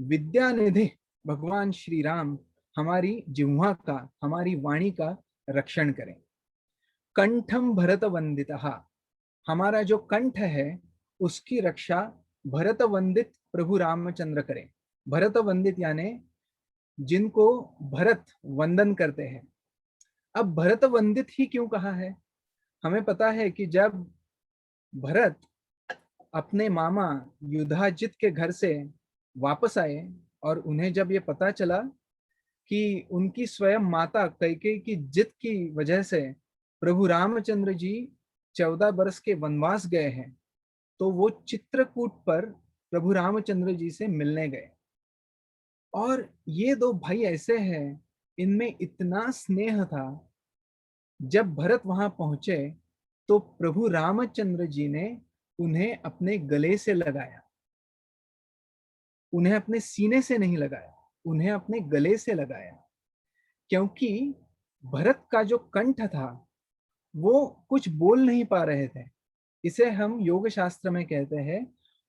B: विद्यानिधि भगवान श्री राम हमारी जिह्वा का, हमारी वाणी का रक्षण करें। कंठम भरत वंदितः, हमारा जो कंठ है उसकी रक्षा भरत वंदित प्रभु रामचंद्र करें। भरत वंदित यानी जिनको भरत वंदन करते हैं। अब भरत वंदित ही क्यों कहा है? हमें पता है कि जब भरत अपने मामा युधाजित के घर से वापस आए और उन्हें जब ये पता चला कि उनकी स्वयं माता कैकेयी की जिद की वजह से प्रभु रामचंद्र जी 14 बरस के वनवास गए हैं, तो वो चित्रकूट पर प्रभु रामचंद्र जी से मिलने गए। और ये दो भाई ऐसे हैं, इनमें इतना स्नेह था। जब भरत वहां पहुंचे तो प्रभु रामचंद्र जी ने उन्हें अपने गले से लगाया, उन्हें अपने सीने से नहीं लगाया, उन्हें अपने गले से लगाया, क्योंकि भरत का जो कंठ था वो कुछ बोल नहीं पा रहे थे। इसे हम योग शास्त्र में कहते हैं,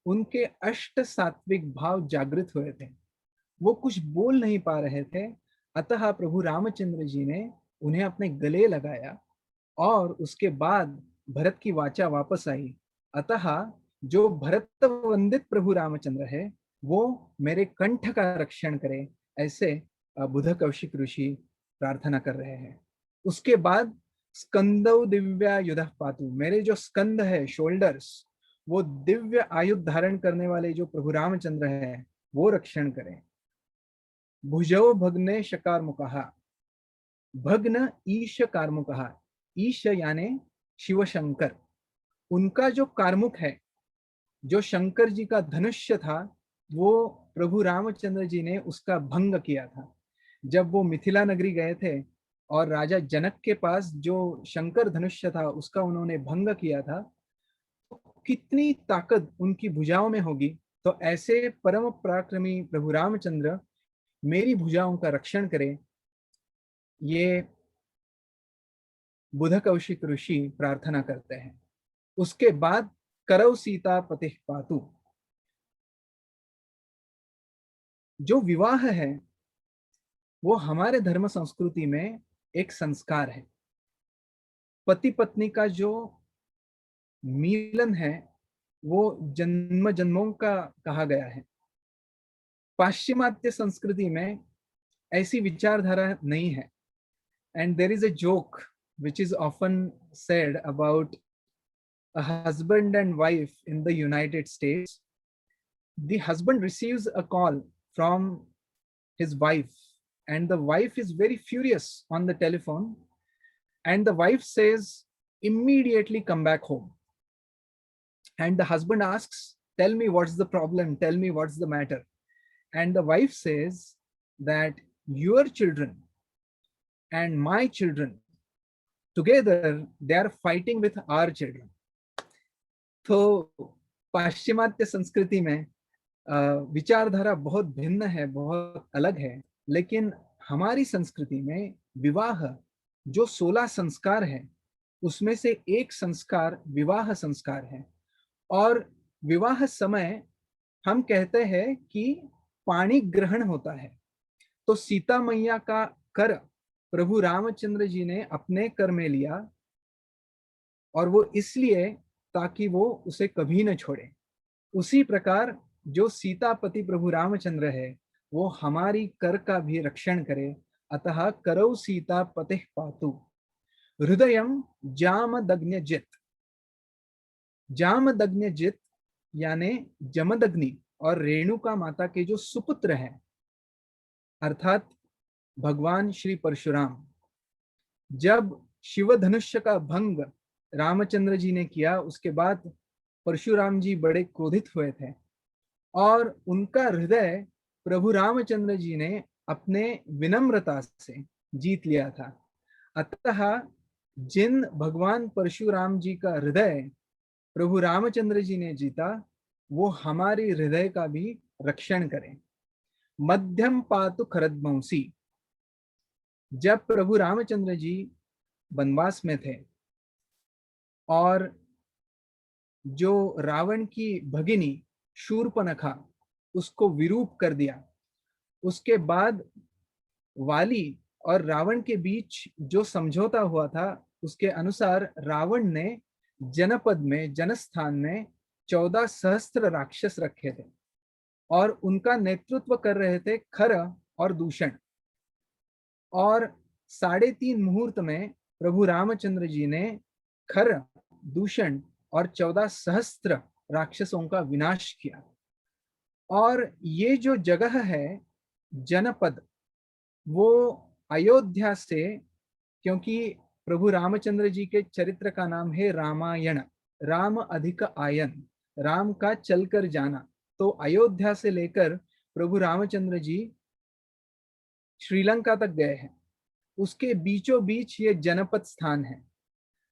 B: उनके अष्ट सात्विक भाव जागृत हुए थे, वो कुछ बोल नहीं पा रहे थे। अतः प्रभु रामचंद्र जी ने उन्हें अपने गले लगाया और उसके बाद भरत की वाचा वापस आई। अतः जो भरत वंदित प्रभु रामचंद्र है वो मेरे कंठ का रक्षण करे, ऐसे बुध कौशिक ऋषि प्रार्थना कर रहे हैं। उसके बाद स्कंदौ दिव्या युधः पातु, मेरे जो स्कंद है, शोल्डर्स, वो दिव्य आयुध धारण करने वाले जो प्रभु रामचंद्र है वो रक्षण करें। भुजौ भग्ने शकारमुकः, भग्न ईश कारमुकः, ईश यानी शिव शंकर, उनका जो कारमुक है, जो शंकर जी का धनुष्य था, वो प्रभु रामचंद्र जी ने उसका भंग किया था। जब वो मिथिला नगरी गए थे और राजा जनक के पास जो शंकर धनुष्य था उसका उन्होंने भंग किया था, तो कितनी ताकत उनकी भुजाओं में होगी। तो ऐसे परम पराक्रमी प्रभु रामचंद्र मेरी भुजाओं का रक्षण करें, ये बुध कौशिक ऋषि प्रार्थना करते हैं। उसके बाद करौ सीता पतिः पातु, जो विवाह है वो हमारे धर्म संस्कृति में एक संस्कार है। पति पत्नी का जो मिलन है वो जन्म जन्मों का कहा गया है। पाश्चिमात्य संस्कृति में ऐसी विचारधारा नहीं है। And there is a joke which is often said about a husband and wife in the United States. The husband receives a call from his wife and the wife is very furious on the telephone, and the wife says, immediately come back home. And the husband asks, tell me what's the problem, tell me what's the matter. And the wife says that your children and my children together, they are fighting with our children. तो पाश्चिमात्य संस्कृति में विचारधारा बहुत भिन्न है, बहुत अलग है। लेकिन हमारी संस्कृति में विवाह जो 16 संस्कार है उसमें से एक संस्कार विवाह संस्कार है। और विवाह समय हम कहते हैं कि पाणी ग्रहण होता है। तो सीता मैया का कर प्रभु रामचंद्र जी ने अपने कर में लिया, और वो इसलिए ताकि वो उसे कभी न छोड़े। उसी प्रकार जो सीतापति प्रभु रामचंद्र है वो हमारी कर का भी रक्षण करे। अतः करौ सीता पतिः पातु, हृदयम जामदग्न्यजित। जामदग्न्यजित यानी जमदग्नि और रेणुका माता के जो सुपुत्र हैं, अर्थात भगवान श्री परशुराम। जब शिव धनुष्य का भंग रामचंद्र जी ने किया, उसके बाद परशुराम जी बड़े क्रोधित हुए थे और उनका हृदय प्रभु रामचंद्र जी ने अपने विनम्रता से जीत लिया था। अतः जिन भगवान परशुराम जी का हृदय प्रभु रामचंद्र जी ने जीता, वो हमारी हृदय का भी रक्षण करें। मध्यम पातु खरदमंसी, जब प्रभु रामचंद्र जी वनवास में थे और जो रावण की भगिनी शूर्पणखा उसको विरूप कर दिया, उसके बाद वाली और रावण के बीच जो समझौता हुआ था उसके अनुसार रावण ने जनपद में, जनस्थान में 14 सहस्त्र राक्षस रखे थे और उनका नेतृत्व कर रहे थे खर और दूषण। और 3.5 मुहूर्त में प्रभु रामचंद्र जी ने खर, दूषण और 14 सहस्त्र राक्षसों का विनाश किया। और ये जो जगह है जनपद, वो अयोध्या से, क्योंकि प्रभु रामचंद्र जी के चरित्र का नाम है रामायण। राम अधिक आयन, राम का चलकर जाना। तो अयोध्या से लेकर प्रभु रामचंद्र जी श्रीलंका तक गए हैं, उसके बीचों बीच ये जनपद स्थान है।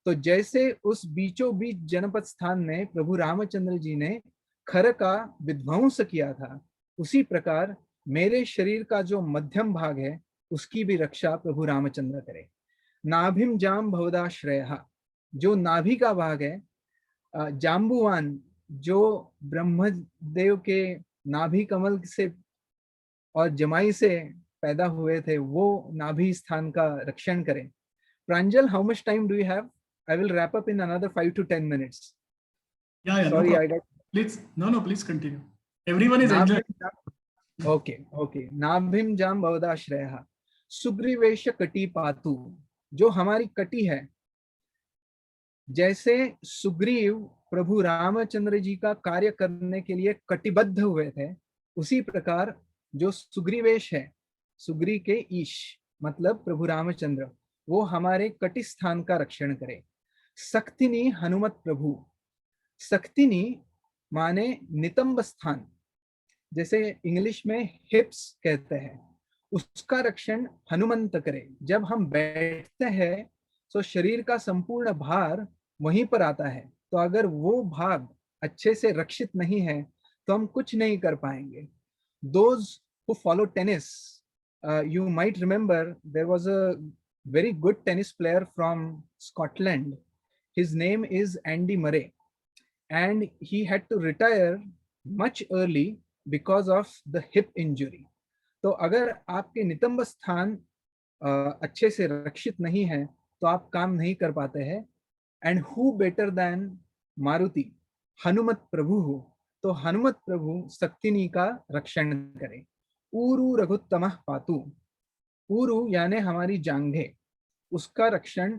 B: तो जैसे उस बीचों बीच जनपद स्थान में प्रभु रामचंद्र जी ने खर का विध्वंस किया था, उसी प्रकार मेरे शरीर का जो मध्यम भाग है उसकी भी रक्षा प्रभु रामचंद्र करे। नाभिम जाम भवदाश्रय, जो नाभि का भाग है, जाम्बुवान जो ब्रह्मदेव के नाभि कमल से और जमाई से पैदा हुए थे, वो नाभि स्थान का रक्षण करें। प्रांजल, how much time do you have? I will wrap up in another 5 to 10 minutes.
A: Yeah,
B: Sorry,
A: no
B: I
A: problem.
B: got.
A: Please, no, please continue. Everyone is enjoying.
B: Okay. नाभिम जाम भवदाश्रयः सुग्रीवेश कटी पातु, जो हमारी कटी है। जैसे सुग्रीव प्रभु रामचंद्र जी का कार्य करने के लिए कटिबद्ध हुए थे, उसी प्रकार जो सुग्रीवेश है, सुग्री के ईश मतलब प्रभु रामचंद्र, वो हमारे कटि स्थान का रक्षण करे। सक्तिनी हनुमत प्रभु, सक्तिनी माने नितंब स्थान, जैसे इंग्लिश में हिप्स कहते हैं, उसका रक्षण हनुमंत करे। जब हम बैठते हैं तो शरीर का संपूर्ण भार वहीं पर आता है, तो अगर वो भाग अच्छे से रक्षित नहीं है तो हम कुछ नहीं कर पाएंगे। Those who follow tennis, you might remember there was a very good tennis player from Scotland. His name is Andy Murray, and he had to retire much early because of the hip injury. तो अगर आपके नितंब स्थान अच्छे से रक्षित नहीं है तो आप काम नहीं कर पाते हैं। And who better than Maruti, Hanumat प्रभु हो, तो हनुमत प्रभु सक्तिनी का रक्षण करे। ऊरु रघुत्तमः पातु, ऊरु यानी हमारी जांघे, उसका रक्षण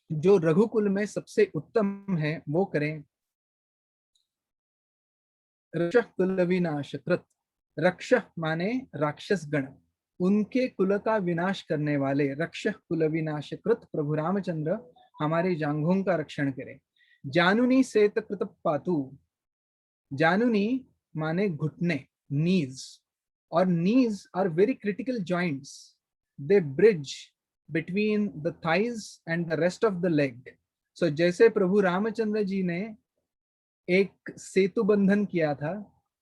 B: जो रघुकुल में सबसे उत्तम है वो करें। रक्षः कुल विनाशकृत, रक्षः माने राक्षस गण, उनके कुल का विनाश करने वाले रक्षः कुल विनाशकृत प्रभु रामचंद्र हमारे जांघों का रक्षण करें। जानुनी सेत कृत पातु, जानुनी माने घुटने, नीज, और knees are very critical joints, they bridge between the thighs and the rest of the leg. So जैसे प्रभु रामचंद्र जी ने एक सेतु बंधन किया था,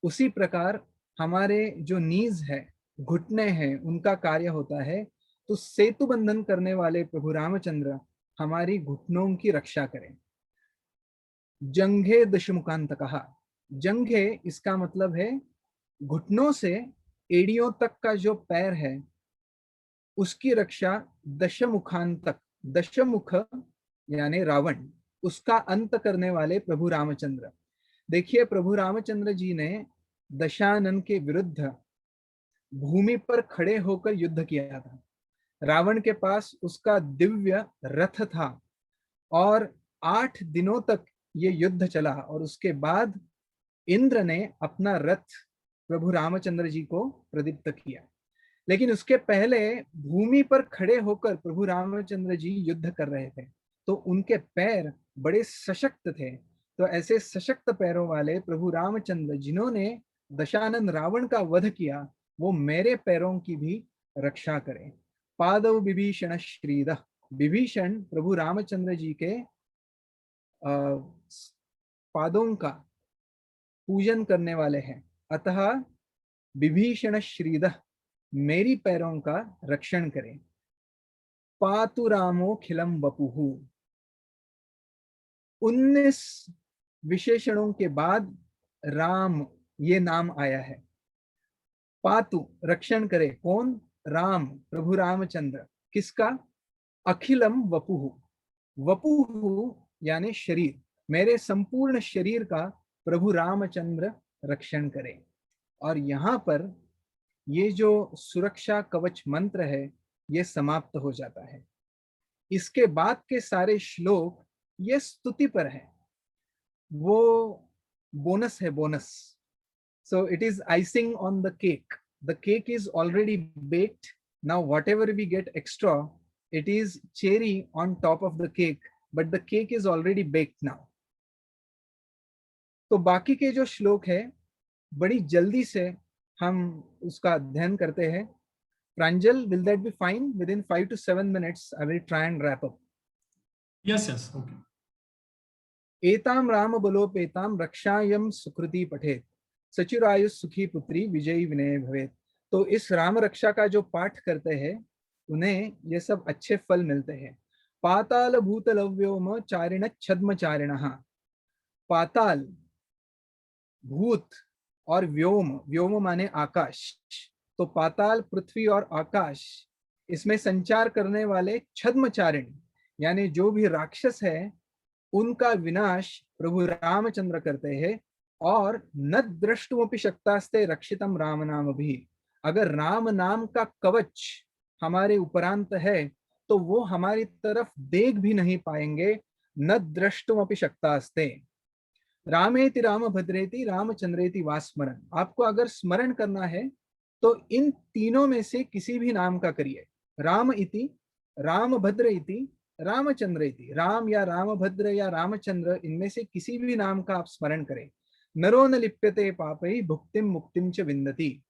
B: उसी प्रकार हमारे जो नीज है, घुटने हैं, उनका कार्य होता है। तो सेतु बंधन करने वाले प्रभु रामचंद्र हमारी घुटनों की रक्षा करें। जंघे दशमुखांत कहा, जंघे इसका मतलब है घुटनों से एड़ियों तक का जो पैर है उसकी रक्षा दशमुखांत, दशमुख यानी रावण, उसका अंत करने वाले प्रभु रामचंद्र। देखिए, प्रभु रामचंद्र जी ने दशानन के विरुद्ध भूमि पर खड़े होकर युद्ध किया था। रावण के पास उसका दिव्य रथ था और 8 दिनों तक ये युद्ध चला, और उसके बाद इंद्र ने अपना रथ प्रभु रामचंद्र जी को प्रदीप्त किया। लेकिन उसके पहले भूमि पर खड़े होकर प्रभु रामचंद्र जी युद्ध कर रहे थे, तो उनके पैर बड़े सशक्त थे। तो ऐसे सशक्त पैरों वाले प्रभु रामचंद्र जिन्होंने दशानन रावण का वध किया, वो मेरे पैरों की भी रक्षा करें। पादव विभीषण श्रीद, विभीषण प्रभु रामचंद्र जी के पादों का पूजन करने वाले हैं, अतः विभीषण श्रीद मेरी पैरों का रक्षण करें। पातु रामो खिलम वपुहु, 19 विशेषणों के बाद राम ये नाम आया है। पातु रक्षण करे, कौन? राम, प्रभु रामचंद्र। किसका? अखिलम वपुहु, वपुहु यानी शरीर, मेरे संपूर्ण शरीर का प्रभु रामचंद्र रक्षण करे। और यहाँ पर ये जो सुरक्षा कवच मंत्र है ये समाप्त हो जाता है। इसके बाद के सारे श्लोक ये स्तुति पर है, वो बोनस है, bonus. So it is icing on the cake. The cake is already baked. Now whatever we get extra, it is cherry on top of the cake, but the cake is already baked now. तो बाकी के जो श्लोक है बड़ी जल्दी से हम उसका अध्ययन करते हैं. Pranjal, will that be fine? Within 5 to 7 minutes, I will try and wrap up.
A: Yes, okay.
B: एताम राम बलोपेताम रक्षायम सुकृति पठेत सचिरायु सुखी पुत्री विजयी विनय भवेत. तो इस राम रक्षा का जो पाठ करते हैं उन्हें ये सब अच्छे फल मिलते हैं. पाताल भूतल व्योम चारिण छद्म चारिणः. पाताल, भूत और व्योम, व्योम माने आकाश. तो पाताल, पृथ्वी और आकाश, इसमें संचार करने वाले छद्मचारिणी यानी जो भी राक्षस है उनका विनाश प्रभु रामचंद्र करते हैं. और न द्रष्टुमपि शक्तास्ते रक्षितम राम नाम भी. अगर राम नाम का कवच हमारे उपरांत है तो वो हमारी तरफ देख भी नहीं पाएंगे. न द्रष्टुमपि शक्तास्ते. रामेति राम भद्रेति रामचंद्रेति वा स्मरण. आपको अगर स्मरण करना है तो इन तीनों में से किसी भी नाम का करिए. राम इति, राम भद्र इति, रामचंद्र इति. राम या रामभद्र या रामचंद्र, इनमें से किसी भी नाम का आप स्मरण करें. नरो न लिप्यते पापै भुक्तिम मुक्तिम च विन्दति.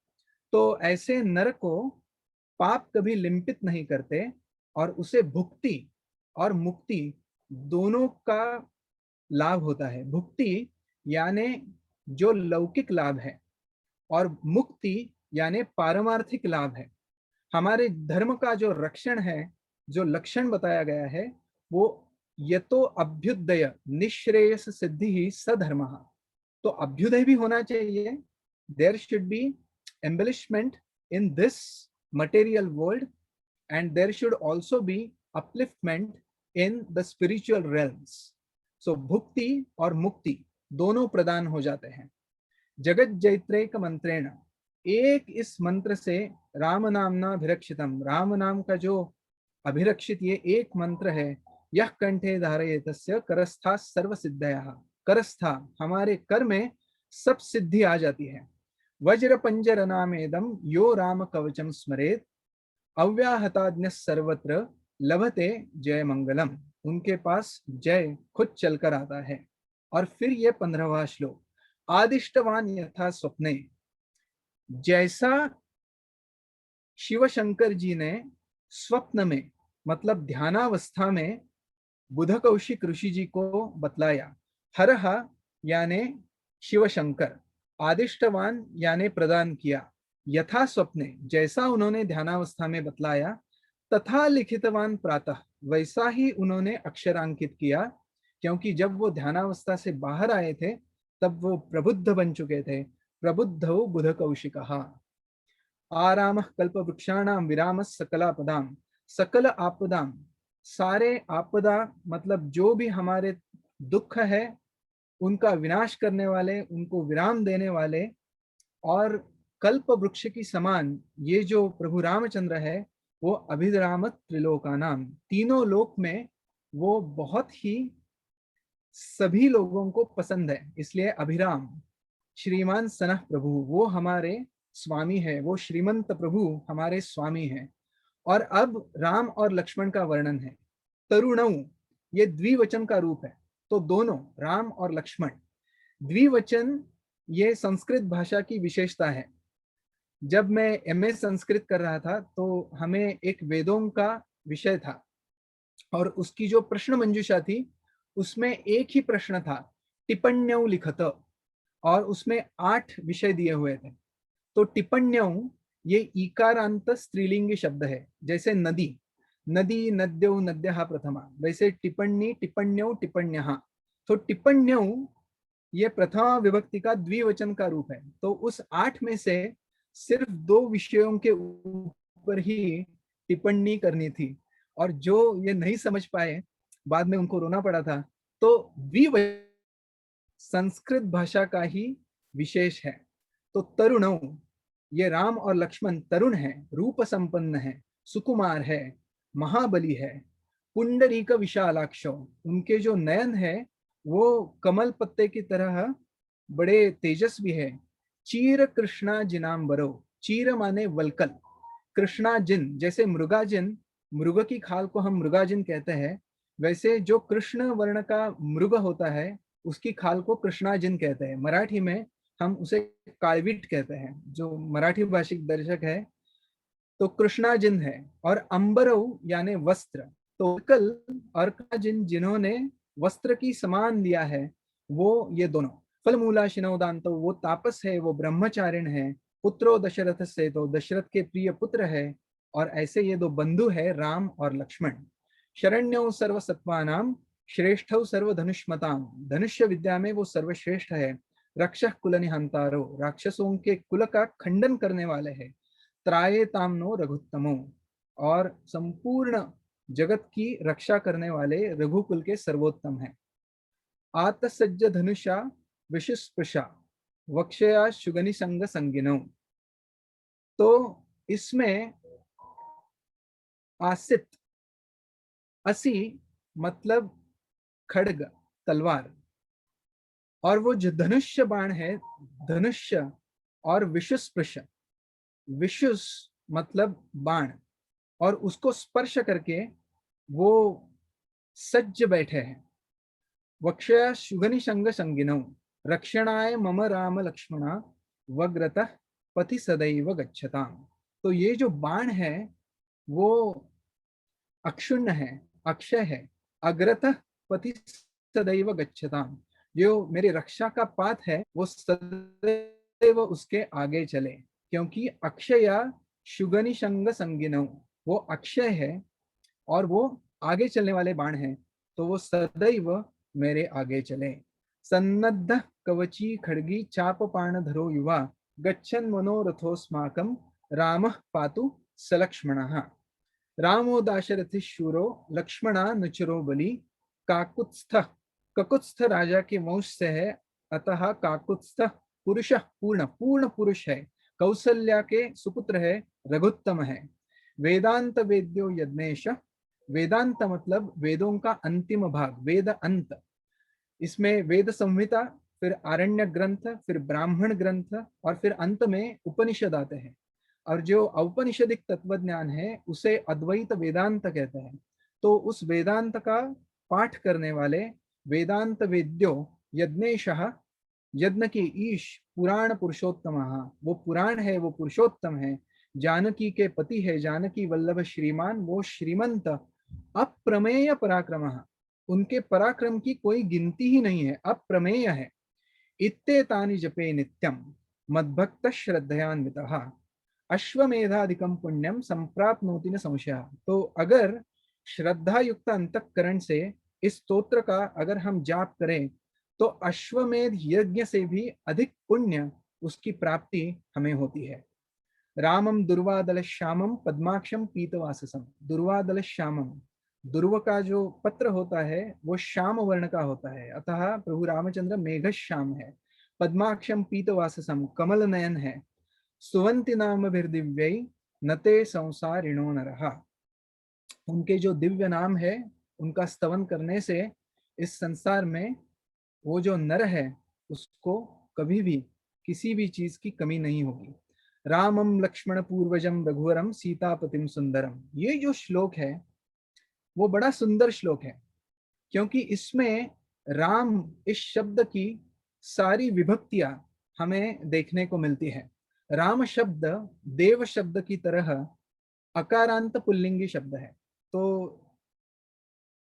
B: तो ऐसे नर को पाप कभी लिंपित नहीं करते और उसे भुक्ति और मुक्ति दोनों का लाभ होता है. भुक्ति यानी जो लौकिक लाभ है और मुक्ति यानी पारमार्थिक लाभ है. हमारे धर्म का जो रक्षण है, जो लक्षण बताया गया है, वो यतो अभ्युदय निश्रेयस सिद्धि ही सधर्मः. तो अभ्युदय भी होना चाहिए. There should be embellishment in this material world and there should also be upliftment in the spiritual realms. So भुक्ति और मुक्ति दोनों प्रदान हो जाते हैं. जगत जैत्रेक मंत्रेण, एक इस मंत्र से राम नामना अभिरक्षितम, राम नाम का जो अभिरक्षित ये एक मंत्र है. यह कंठे धारयेतस्य करस्था सर्व सिद्धयः. करस्था, हमारे कर में सब सिद्धि आ जाती है. वज्र पंजर नामेदम यो राम कवचम स्मरेत अव्याहताज्ञ सर्वत्र लभते जय मंगलम. उनके पास जय खुद चलकर आता है. और फिर ये 15वां श्लोक. आदिष्टवान यथा स्वप्ने. जैसा शिव शंकर जी ने स्वप्न में मतलब ध्यानावस्था में बुध कौशिक ऋषि जी को बतलाया. हरह यानी शिव शंकर, आदिष्टवान यानी प्रदान किया, यथा स्वप्ने जैसा उन्होंने ध्यानावस्था में बतलाया, तथा लिखितवान प्रातः वैसा ही उन्होंने अक्षरांकित किया. क्योंकि जब वो ध्यानावस्था से बाहर आए थे तब वो प्रबुद्ध बन चुके थे. प्रबुद्धौ बुध कौशिकः. आरामः कल्पवृक्षाणां विरामः सकलापदाम. सकल आपदाम, सारे आपदा मतलब जो भी हमारे दुख है उनका विनाश करने वाले, उनको विराम देने वाले. और कल्प वृक्ष की समान ये जो प्रभु रामचंद्र है वो अभिरामत त्रिलोकानाम, तीनों लोक में वो बहुत ही सभी लोगों को पसंद है, इसलिए अभिराम. श्रीमान सनह प्रभु, वो हमारे स्वामी है, वो श्रीमंत प्रभु हमारे स्वामी हैं. और अब राम और लक्ष्मण का वर्णन है. तरुणौ, ये द्विवचन का रूप है. तो दोनों राम और लक्ष्मण. द्विवचन ये संस्कृत भाषा की विशेषता है. जब मैं एमए संस्कृत कर रहा था तो हमें एक वेदों का विषय था और उसकी जो प्रश्न मंजूषा थी उसमें एक ही प्रश्न था, टिप्पण्यौ लिखत, और उसमें 8 विषय दिए हुए थे. तो टिप्पण्यौ ये ईकारांत स्त्रीलिंगी शब्द है. जैसे नदी, नदी नद्यौ नद्यः प्रथमा, वैसे टिप्पणी टिप्पण्यौ टिप्पण्यः. तो टिप्पण्यौ ये प्रथमा विभक्ति का द्विवचन का रूप है. तो उस 8 में से सिर्फ 2 विषयों के ऊपर ही टिप्पणी करनी थी और जो ये नहीं समझ पाए बाद में उनको रोना पड़ा था. तो द्विवचन संस्कृत भाषा का ही विशेष है. तो तरुणौ, ये राम और लक्ष्मण तरुण है, रूप संपन्न है, सुकुमार है, महाबली है. पुंडरीक विशालाक्षो, उनके जो नयन है वो कमल पत्ते की तरह बड़े तेजस्वी है. चीर कृष्णा जिनांबरो, चीर माने वलकल, कृष्णा जिन जैसे मृगाजिन मृग की खाल को हम मृगाजिन कहते हैं, वैसे जो कृष्ण वर्ण का मृग होता है उसकी खाल को कृष्णाजिन कहते हैं। मराठी में हम उसे काळवीट कहते हैं। जो मराठी भाषिक दर्शक है तो कृष्णाजिन है। और अंबरऊ यानी वस्त्र, तो कल और काजिन जिन्होंने वस्त्र की समान लिया है वो ये दोनों। फल मूला शिनोदान, तो वो तापस है, वो ब्रह्मचारिण है। पुत्रो दशरथ से, तो दशरथ के प्रिय पुत्र है। और ऐसे ये दो बंधु है राम और लक्ष्मण। शरण्यो सर्व सत्वानाम श्रेष्ठौ सर्व धनुष्मताम, धनुष्य विद्या में वो सर्वश्रेष्ठ है। रक्षः कुल निहंतारो, राक्षसों के कुल का खंडन करने वाले हैं। त्रायेताम्नो रघुत्तमो, और संपूर्ण जगत की रक्षा करने वाले रघुकुल के सर्वोत्तम हैं। आतसज्ज धनुषा विशुस्पृशा, वक्षया शुगनि संग संगिनो। तो इसमें आसित, असी मतलब खड्ग, तलवार, और वो जो धनुष्य बाण है, धनुष्य, और विशुस्पृश, विशुस मतलब बाण, और उसको स्पर्श करके वो सज्ज बैठे हैं। वक्षया शुगनि संग संगिनो, रक्षणाय मम राम लक्ष्मणा, वग्रतः पथि सदैव गच्छताम। तो ये जो बाण है वो अक्षुण्ण है, अक्षय है। अग्रतः पथि सदैव गच्छताम, जो मेरी रक्षा का पाथ है वो सदैव उसके आगे चले। क्योंकि अक्षया शुगनि संग संगिनो, वो अक्षय है और वो आगे चलने वाले बाण हैं, तो वो सदैव मेरे आगे चले। सन्नद्ध कवची खड्गी चाप पाण धरो युवा, गच्छन् मनोरथोस्माकं रामः पातु सलक्ष्मणः। रामो दाशरथि शूरो, लक्ष्मणा नुचरो बलि। काकुत्स्थ, ककुत्स्थ राजा के वंश से है, अतः काकुत्स्थ पुरुष, पूर्ण पूर्ण पुरुष है। कौसल्या के सुपुत्र है, रघुत्तम है। वेदांत वेद्यो यज्ञेश, वेदांत मतलब वेदों का अंतिम भाग, वेद अंत। इसमें वेद संहिता, फिर आरण्य ग्रंथ, फिर ब्राह्मण ग्रंथ, और फिर अंत में उपनिषद आते हैं। और जो औपनिषदिक तत्व ज्ञान है उसे अद्वैत वेदांत कहते हैं। तो उस वेदांत का पाठ करने वाले वेदांत वेद्यो यज्ञेशः, यज्ञ के ईश, पुराण पुरुषोत्तम, वो पुराण है, वो पुरुषोत्तम है। जानकी के पति है, जानकी वल्लभ श्रीमान, वो श्रीमंत। अप्रमेय पराक्रम, उनके पराक्रम की कोई गिनती ही नहीं है, अप्रमेय है। इत्तेतानि जपे नित्यम मद्भक्त श्रद्धयान्वितः, अश्वमेधादिकम पुण्यम संप्राप्नोति न संशयः। तो अगर श्रद्धा युक्त अंतःकरण से इस स्तोत्र का अगर हम जाप करें तो अश्वमेध यज्ञ से भी अधिक पुण्य उसकी प्राप्ति हमें होती है। रामम दुर्वादल श्यामम पद्माक्षम पीतवाससम, दुर्वादल श्यामम, दुर्व का जो पत्र होता है वो श्याम वर्ण का होता है, अतः प्रभु रामचंद्र मेघ श्याम है। पद्माक्षम पीतवाससम, कमल नयन है। सुवंति नाम दिव्यै नते संसारिणो नरः, उनके जो दिव्य नाम है उनका स्तवन करने से इस संसार में वो जो नर है उसको कभी भी किसी भी चीज की कमी नहीं होगी। रामम लक्ष्मण पूर्वजम रघुवरम सीतापतिम सुंदरम, ये जो श्लोक है वो बड़ा सुंदर श्लोक है, क्योंकि इसमें राम इस शब्द की सारी विभक्तियां हमें देखने को मिलती है। राम शब्द देव शब्द की तरह अकारांत पुल्लिंगी शब्द है। तो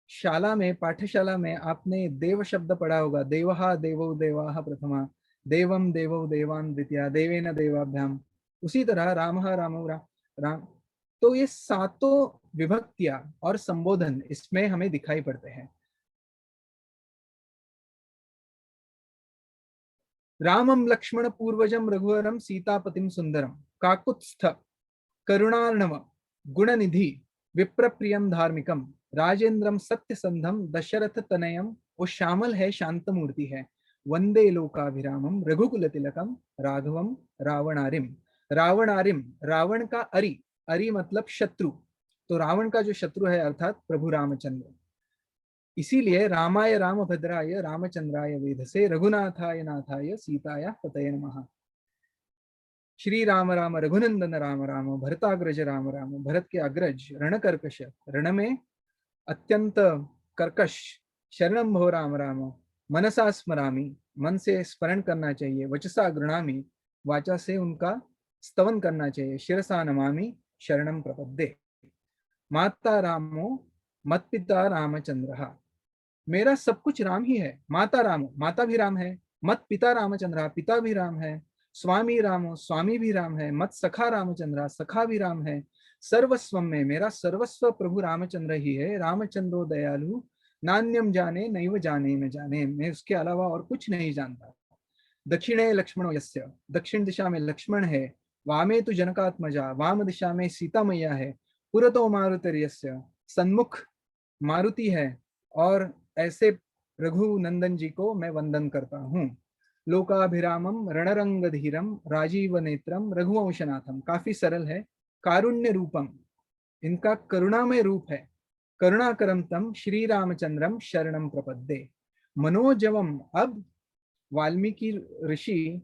B: शाला में, पाठशाला में आपने देव शब्द पढ़ा होगा, देवहा देवो देवाः प्रथमा, देवम देवो देवान् द्वितीया, देवेन देवाभ्याम। उसी तरह रामः रामो राम। तो ये सातों विभक्तियां और संबोधन इसमें हमें दिखाई पड़ते हैं। रामम लक्ष्मण पूर्वजम रघुवरम सीतापतिम सुंदरम, काकुत्स्थ करुणार्णव गुणनिधि विप्रप्रियम धार्मिकम, राजेंद्रम सत्यसंधम दशरथ तनयम, वो श्यामल है, शांत मूर्ति है। वंदे लोकाभिरामम रघुकुल तिलकम, राघवम रावणारिम। रावणारिम, रावण का अरि, अरि मतलब शत्रु, तो रावण का जो शत्रु है अर्थात प्रभु रामचंद्र। इसीलिए रामाय रामभद्राय रामचंद्राय वेधसे, रघुनाथाय नाथाय सीताय पतये नमः। श्री राम राम रघुनंदन राम राम, भरताग्रज राम राम, भरत के अग्रज रणकर्कश, रण में अत्यंत कर्कश, शरणम भो राम राम, मनसा स्मरामि, मन से स्मरण करना चाहिए, वचसा गृणामि, वाचा से उनका स्तवन करना चाहिए, शिरसा नमामि, शरणम प्रपद्ये। माता रामो मत पिता रामचंद्र, मेरा सब कुछ राम ही है। माता रामो, माता भी राम है। मत पिता रामचंद्र, पिता भी राम है। स्वामी रामो, स्वामी भी राम है। मत सखा रामचंद्र, सखा भी राम है। सर्वस्व में, मेरा सर्वस्व प्रभु रामचंद्र ही है। रामचंद्रो दयालु, नान्यम जाने नैव जाने न जाने, मैं उसके अलावा और कुछ नहीं जानता। दक्षिणे लक्ष्मणो यस्य, दक्षिण दिशा में लक्ष्मण है। वामे तो जनकात्मजा, वाम दिशा में सीता मैया है। पुरतो मारुतिर्यस्य, सन्मुख मारुति है। और ऐसे रघुनंदन जी को मैं वंदन करता हूँ। लोकाभिरामम रणरंगधीरम राजीव नेत्रम रघुवंशनाथम, काफी सरल है। कारुण्य रूपम, इनका करुणामय रूप है। करुणाकरम तम श्री रामचंद्रम शरणम प्रपद्ये। मनोजवम, अब वाल्मीकि ऋषि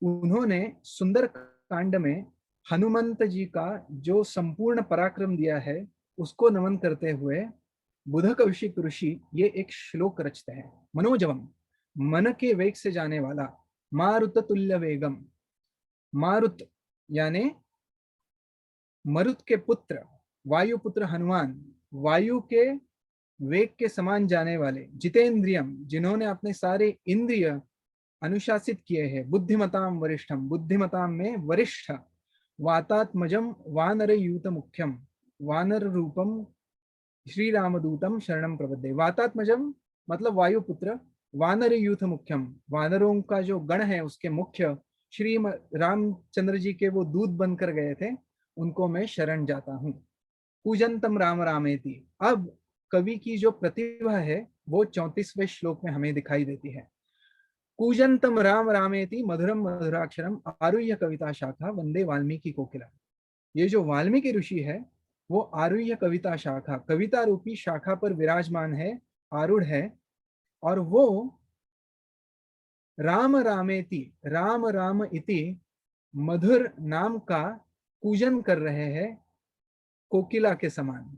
B: उन्होंने सुंदर कांड में हनुमंत जी का जो संपूर्ण पराक्रम दिया है उसको नमन करते हुए बुध कौशिक ऋषि ये एक श्लोक रचते हैं। मनोजवम, मन के वेग से जाने वाला। मारुत तुल्य वेगम, मारुत यानी मरुत के पुत्र, वायुपुत्र हनुमान, वायु के वेग के समान जाने वाले। जितेंद्रियम, जिन्होंने अपने सारे इंद्रिय अनुशासित किए हैं। बुद्धिमताम वरिष्ठम, बुद्धिमताम में वरिष्ठ। वातात्मजम वानर यूत मुख्यम, वानर रूपम श्री रामदूतम शरणम प्रपद्ये। वातात्मजम मतलब वायुपुत्र, वानर यूथ मुख्यम, वानरों का जो गण है उसके मुख्य श्री रामचंद्र जी के वो दूत बनकर गए थे, उनको मैं शरण जाता हूँ। पूजनतम राम रामेति, अब कवि की जो प्रतिभा है वो 34वें श्लोक में हमें दिखाई देती है। कूजंतम राम रामेति मधुरम मधुराक्षरम आरुह्य कविता शाखा वंदे वाल्मीकि कोकिला। ये जो वाल्मीकि ऋषि है वो आरुह्य कविता शाखा, कविता रूपी शाखा पर विराजमान है, आरूढ़ है। और वो राम रामेति, राम राम इति मधुर नाम का पूजन कर रहे हैं कोकिला के समान।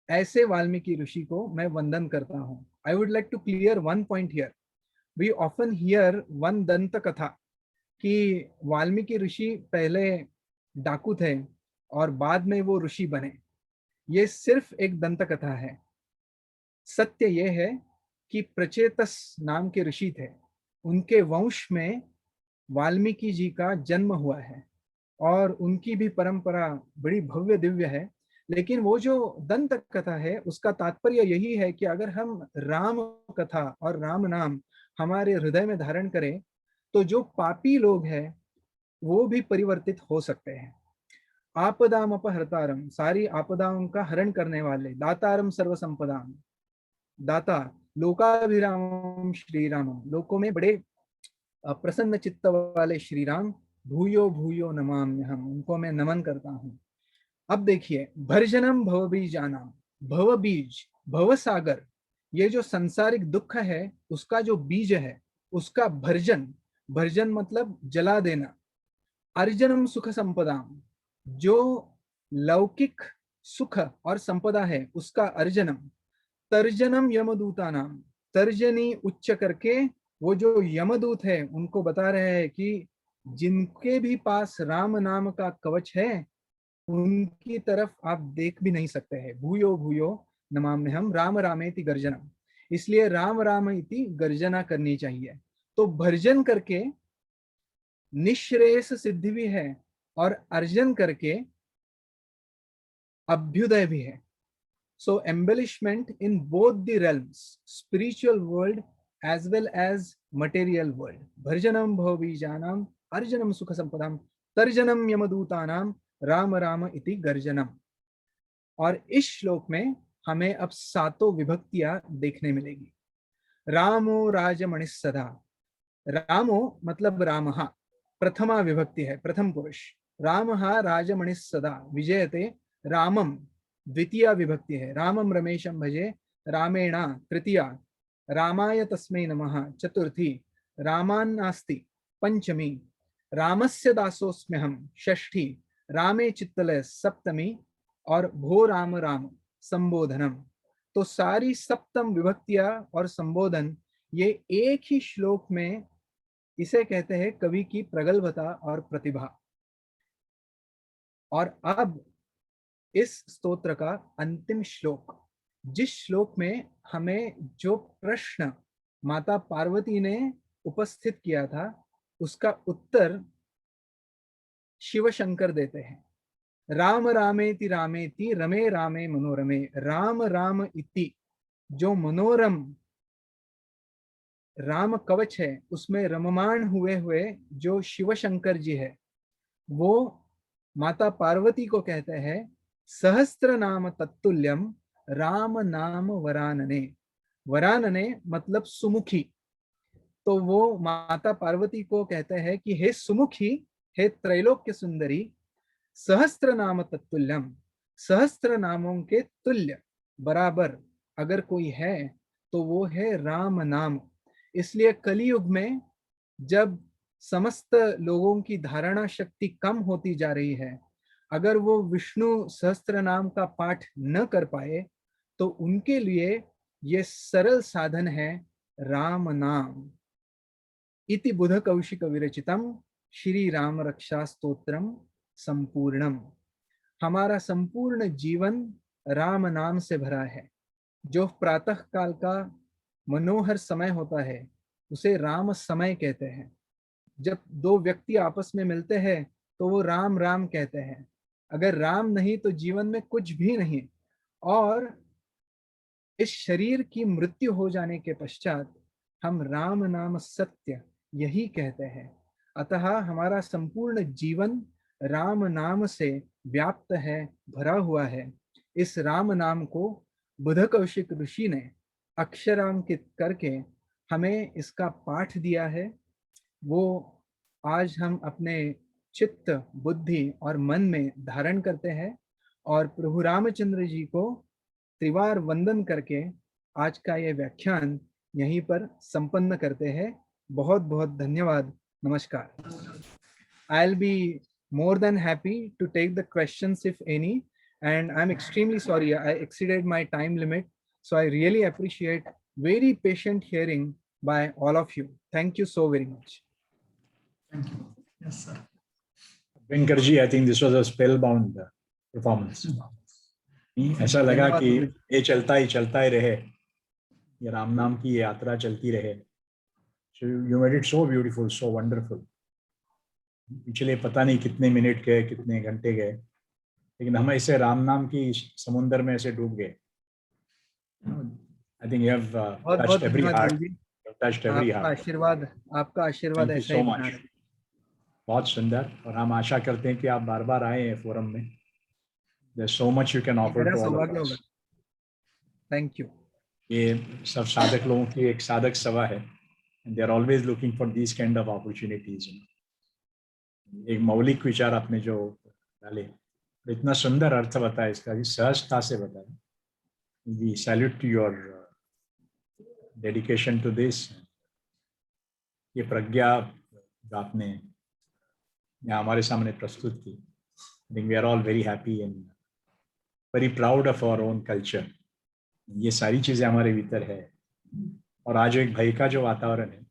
B: ऐसे वाल्मीकि ऋषि को मैं वंदन करता हूं। I would like to clear one point here. We often hear one दंत कथा कि वाल्मीकि ऋषि पहले डाकू थे और बाद में वो ऋषि बने। ये सिर्फ एक दंत कथा है। सत्य ये है कि प्रचेतस नाम के ऋषि थे, उनके वंश में वाल्मीकि जी का जन्म हुआ है और उनकी भी परंपरा बड़ी भव्य दिव्य है। लेकिन वो जो दंत कथा है उसका तात्पर्य यही है कि अगर हम राम कथा और राम नाम हमारे हृदय में धारण करें तो जो पापी लोग हैं वो भी परिवर्तित हो सकते हैं। आपदाम अपहर्तारम, सारी आपदाओं का हरण करने वाले। दातारम सर्व संपदाम, दाता। लोकाभिरामम श्री रामम, लोकों में बड़े प्रसन्न चित्त वाले श्री राम। भूयो भूयो नमाम्यहम, उनको मैं नमन करता हूँ। अब देखिए, भर्जनम भवबीजानाम, भव बीज, भव सागर, ये जो सांसारिक दुख है उसका जो बीज है उसका भर्जन, भर्जन मतलब जला देना। अर्जनम सुख संपदाम, जो लौकिक सुख और संपदा है उसका अर्जनम। तर्जनम यमदूता नाम, तर्जनी उच्च करके वो जो यमदूत है उनको बता रहे हैं कि जिनके भी पास राम नाम का कवच है उनकी तरफ आप देख भी नहीं सकते हैं। भूयो भूयो नमाम्यहम राम रामेति गर्जनम, इसलिए राम राम इति गर्जना करनी चाहिए। तो भर्जन करके निश्रेयस सिद्धि भी है और अर्जन करके अभ्युदय भी है। So embellishment in both the realms, spiritual world as well as material world. Bharjanam bhavabijanam, arjanam sukha sampadam, tarjanam yamadutanam, Ram Ram इति गर्जनम। और इस श्लोक में हमें अब 7 विभक्तियां देखने मिलेगी। रामो राजमणि सदा, रामो मतलब रामः, प्रथमा विभक्ति है, प्रथम पुरुष। रामः राजमणि सदा विजयते, रामम द्वितीया विभक्ति है। रामम रमेशम भजे, रामेणा तृतीया, रामाय तस्मै नमः चतुर्थी, रामान्नास्ति पंचमी, रामस्य दासोऽस्म्यहं षष्ठी, रामे चित्तलय सप्तमी, और भो राम राम संबोधनम। तो सारी सप्तम विभक्तियां और संबोधन ये एक ही श्लोक में, इसे कहते हैं कवि की प्रगल्भता और प्रतिभा। और अब इस स्तोत्र का अंतिम श्लोक, जिस श्लोक में हमें जो प्रश्न माता पार्वती ने उपस्थित किया था उसका उत्तर शिव शंकर देते हैं। राम रामेति रामेति रमे रामे मनोरमे। राम राम इति जो मनोरम राम कवच है उसमें रममाण हुए हुए जो शिव शंकर जी है, वो माता पार्वती को कहते हैं सहस्त्र नाम तत्तुल्यम राम नाम वरानने। वरानने मतलब सुमुखी। तो वो माता पार्वती को कहते हैं कि हे सुमुखी, हे त्रैलोक्य सुंदरी, सहस्त्र नाम तत्तुल्यम, सहस्त्र नामों के तुल्य बराबर अगर कोई है तो वो है राम नाम। इसलिए कलियुग में जब समस्त लोगों की धारणा शक्ति कम होती जा रही है, अगर वो विष्णु सहस्त्र नाम का पाठ न कर पाए तो उनके लिए ये सरल साधन है राम नाम। इति बुध कौशिक विरचितम श्री राम रक्षा स्तोत्रम संपूर्णम। हमारा संपूर्ण जीवन राम नाम से भरा है। जो प्रातः काल का मनोहर समय होता है उसे राम समय कहते हैं। जब दो व्यक्ति आपस में मिलते हैं तो वो राम राम कहते हैं। अगर राम नहीं तो जीवन में कुछ भी नहीं। और इस शरीर की मृत्यु हो जाने के पश्चात हम राम नाम सत्य यही कहते हैं। अतः हमारा संपूर्ण जीवन राम नाम से व्याप्त है, भरा हुआ है। इस राम नाम को बुध कौशिक ऋषि ने अक्षरांकित करके हमें इसका पाठ दिया है। वो आज हम अपने चित्त, बुद्धि और मन में धारण करते हैं और प्रभु रामचंद्र जी को त्रिवार वंदन करके आज का ये व्याख्यान यहीं पर संपन्न करते हैं। बहुत बहुत धन्यवाद। नमस्कार। I'll be more than happy to take the questions if any, and I'm extremely sorry I exceeded my time limit, so I really appreciate very patient hearing by all of you. Thank you so very much.
A: Thank you. Yes, sir.
C: Venkarji, I think this was a spellbound performance. ऐसा लगा कि ये चलता ही रहे, ये राम नाम की यात्रा चलती रहे. So you made it so beautiful, so wonderful. पिछले पता नहीं कितने मिनट गए, कितने घंटे गए, लेकिन हम ऐसे राम नाम की समुंदर में ऐसे डूब गए. I think you have touched every heart. Touched every heart.
B: आपका आशीर्वाद ऐसा ही बना रहे.
C: बहुत सुंदर. और हम आशा करते हैं कि आप बार-बार आए हैं फोरम में. There's so much you can offer to all of us.
B: Thank you.
C: ये सब साधक लोगों की एक साधक सभा है. And they are always looking for these kind of opportunities. एक मौलिक विचार आपने जो डाले, इतना सुंदर अर्थ बताया इसका, सहजता से बताया. We salute to your dedication to this. ये प्रज्ञा जो आपने यहाँ हमारे सामने प्रस्तुत की. I think we are all very happy and very proud of our own culture. ये सारी चीजें हमारे भीतर है. और आज एक भय का जो वातावरण है,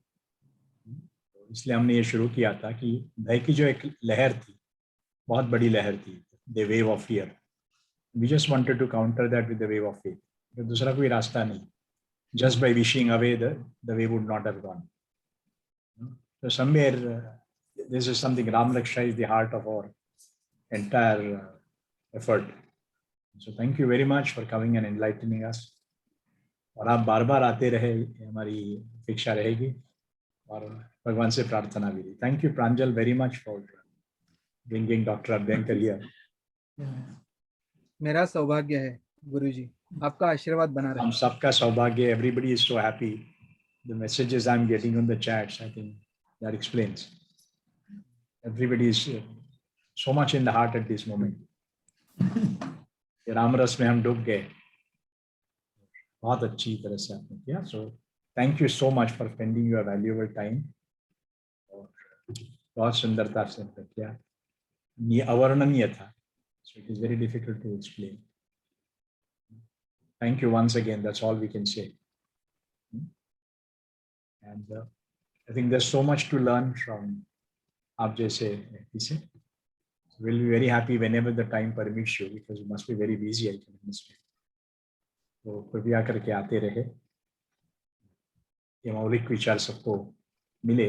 C: इसलिए हमने ये शुरू किया था कि भय की जो एक लहर थी, बहुत बड़ी लहर थी, the wave of fear. We just wanted to counter that with the wave of faith. तो दूसरा कोई रास्ता नहीं. Just by wishing away the wave would not have gone. So somewhere this is something. Ram Raksha is the heart of our entire effort. So thank you very much for coming and enlightening us. और आप बार बार आते रहे, हमारी अपेक्षा रहेगी और भगवान से प्रार्थना भी. Thank you Pranjal very much for bringing Dr. Abhyankar here.
B: मेरा सौभाग्य है गुरुजी, आपका आशीर्वाद बना रहे.
C: हम सबका सौभाग्य. Everybody is so happy. The messages I'm getting on the chats, I think that explains. Everybody is so much in the heart at this moment. Ram रस में हम डूब गए. बहुत अच्छी तरह से आपने किया. So thank you so much for spending your valuable time. और बहुत सुंदरता से प्रज्ञा ये अवर्णनीय था. So it is very difficult to explain. Thank you once again. That's all we can say. And I think there's so much to learn from आप जैसे व्यक्ति से. We'll be very happy whenever the time permits you, because you must be very busy, I can understand. तो कृपया करके आते रहे. ये मौलिक विचार सबको मिले,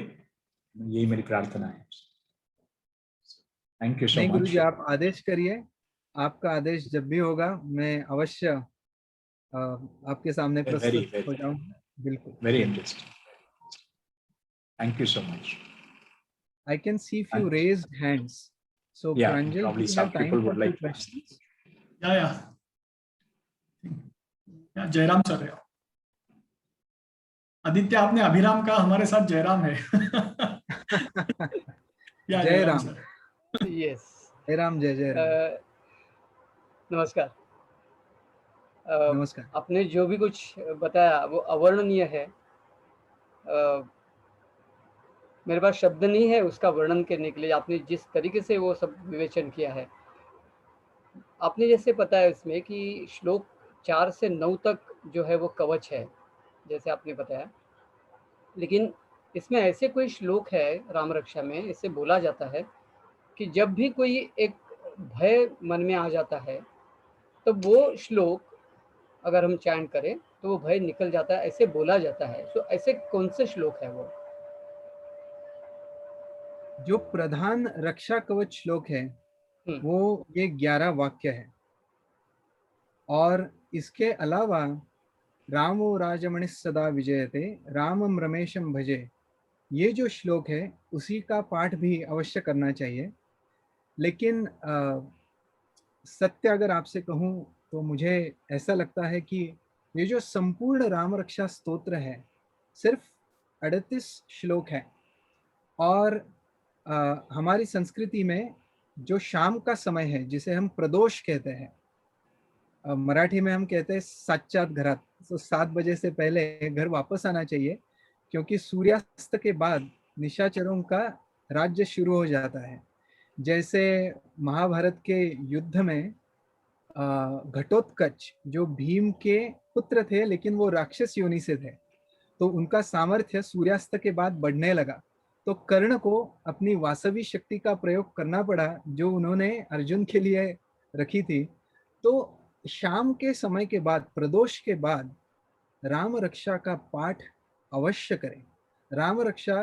C: यही मेरी प्रार्थना है. थैंक यू सो
B: नहीं
C: मच.
B: गुरुजी, आप आदेश करिए. आपका आदेश जब भी होगा मैं अवश्य आपके सामने प्रस्तुत हो जाऊंगा. बिल्कुल.
C: Very interesting. Thank you so much.
B: I can see few raised hands. So
C: Yeah,
B: Pranjal,
C: probably
B: do you
C: some
B: have time
C: people
B: for
C: would
B: few
C: like to ask.
B: questions?
A: या जयराम सर है. आदित्य, आपने अभिराम कहा, हमारे साथ जयराम है. या जयराम सर.
D: यस.
B: जय राम. जय जय राम.
D: नमस्कार.
B: नमस्कार.
D: आपने जो भी कुछ बताया वो अवर्णनीय है. मेरे पास शब्द नहीं है उसका वर्णन करने के लिए. आपने जिस तरीके से वो सब विवेचन किया है, आपने जैसे बताया इसमें कि श्लोक 4 से 9 तक जो है वो कवच है, जैसे आपने बताया. लेकिन इसमें ऐसे कोई श्लोक है राम रक्षा में, इससे बोला जाता है कि जब भी कोई एक भय मन में आ जाता है तो वो श्लोक अगर हम चैंट करें तो वो भय निकल जाता है, ऐसे बोला जाता है. तो ऐसे कौन से श्लोक है वो?
B: जो प्रधान रक्षा कवच श्लोक है वो ये 11 वाक्य है. और इसके अलावा रामो राजमणि सदा विजयते रामम रमेशम भजे, ये जो श्लोक है उसी का पाठ भी अवश्य करना चाहिए. लेकिन सत्य अगर आपसे कहूँ तो मुझे ऐसा लगता है कि ये जो संपूर्ण राम रक्षा स्तोत्र है सिर्फ 38 श्लोक है. और हमारी संस्कृति में जो शाम का समय है जिसे हम प्रदोष कहते हैं, मराठी में हम कहते हैं सातच्यात घरात, तो 7 बजे से पहले घर वापस आना चाहिए, क्योंकि सूर्यास्त के बाद निशाचरों का राज्य शुरू हो जाता है. जैसे महाभारत के युद्ध में घटोत्कच जो भीम के पुत्र थे लेकिन वो राक्षस योनि से थे, तो उनका सामर्थ्य सूर्यास्त के बाद बढ़ने लगा, तो कर्ण को अपनी वासवी शक्ति का प्रयोग करना पड़ा जो उन्होंने अर्जुन के लिए रखी थी. तो शाम के समय के बाद, प्रदोष के बाद राम रक्षा का पाठ अवश्य करें, राम रक्षा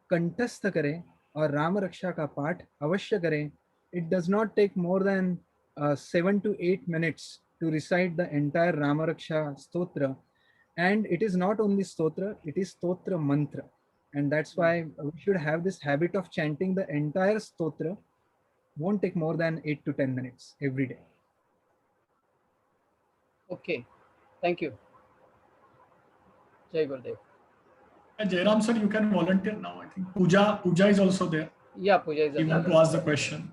B: कंठस्थ करें और राम रक्षा का पाठ अवश्य करें. It does not take more than 7 to 8 minutes to recite the entire Rama Raksha stotra, and it is not only stotra, it is stotra mantra, and that's why we should have this habit of chanting the entire stotra. Won't take more than 8 to 10 minutes every day.
D: Okay, thank you. Jai Gurudev.
A: Jairam sir, you can volunteer now. I think Pooja is also there.
D: Yeah, Pooja is
A: You want to ask the question?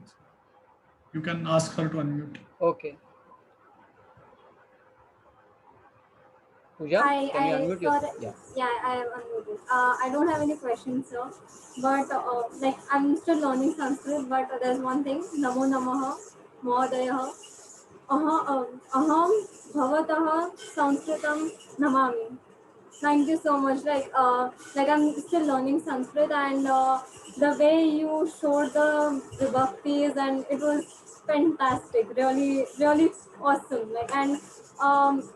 A: You can ask her to unmute.
D: Okay. Pooja, can you unmute yourself?
E: Yeah, I am unmuted. I don't have any questions, sir. But like I'm still learning Sanskrit. But there's one thing: Namo Namaha, Mahodayah, Aham Bhavatah Sanskritam Namami. Thank you so much. Like I'm still learning Sanskrit, and the way you showed the vibhaktis, and it was fantastic. Really, really awesome. Like, and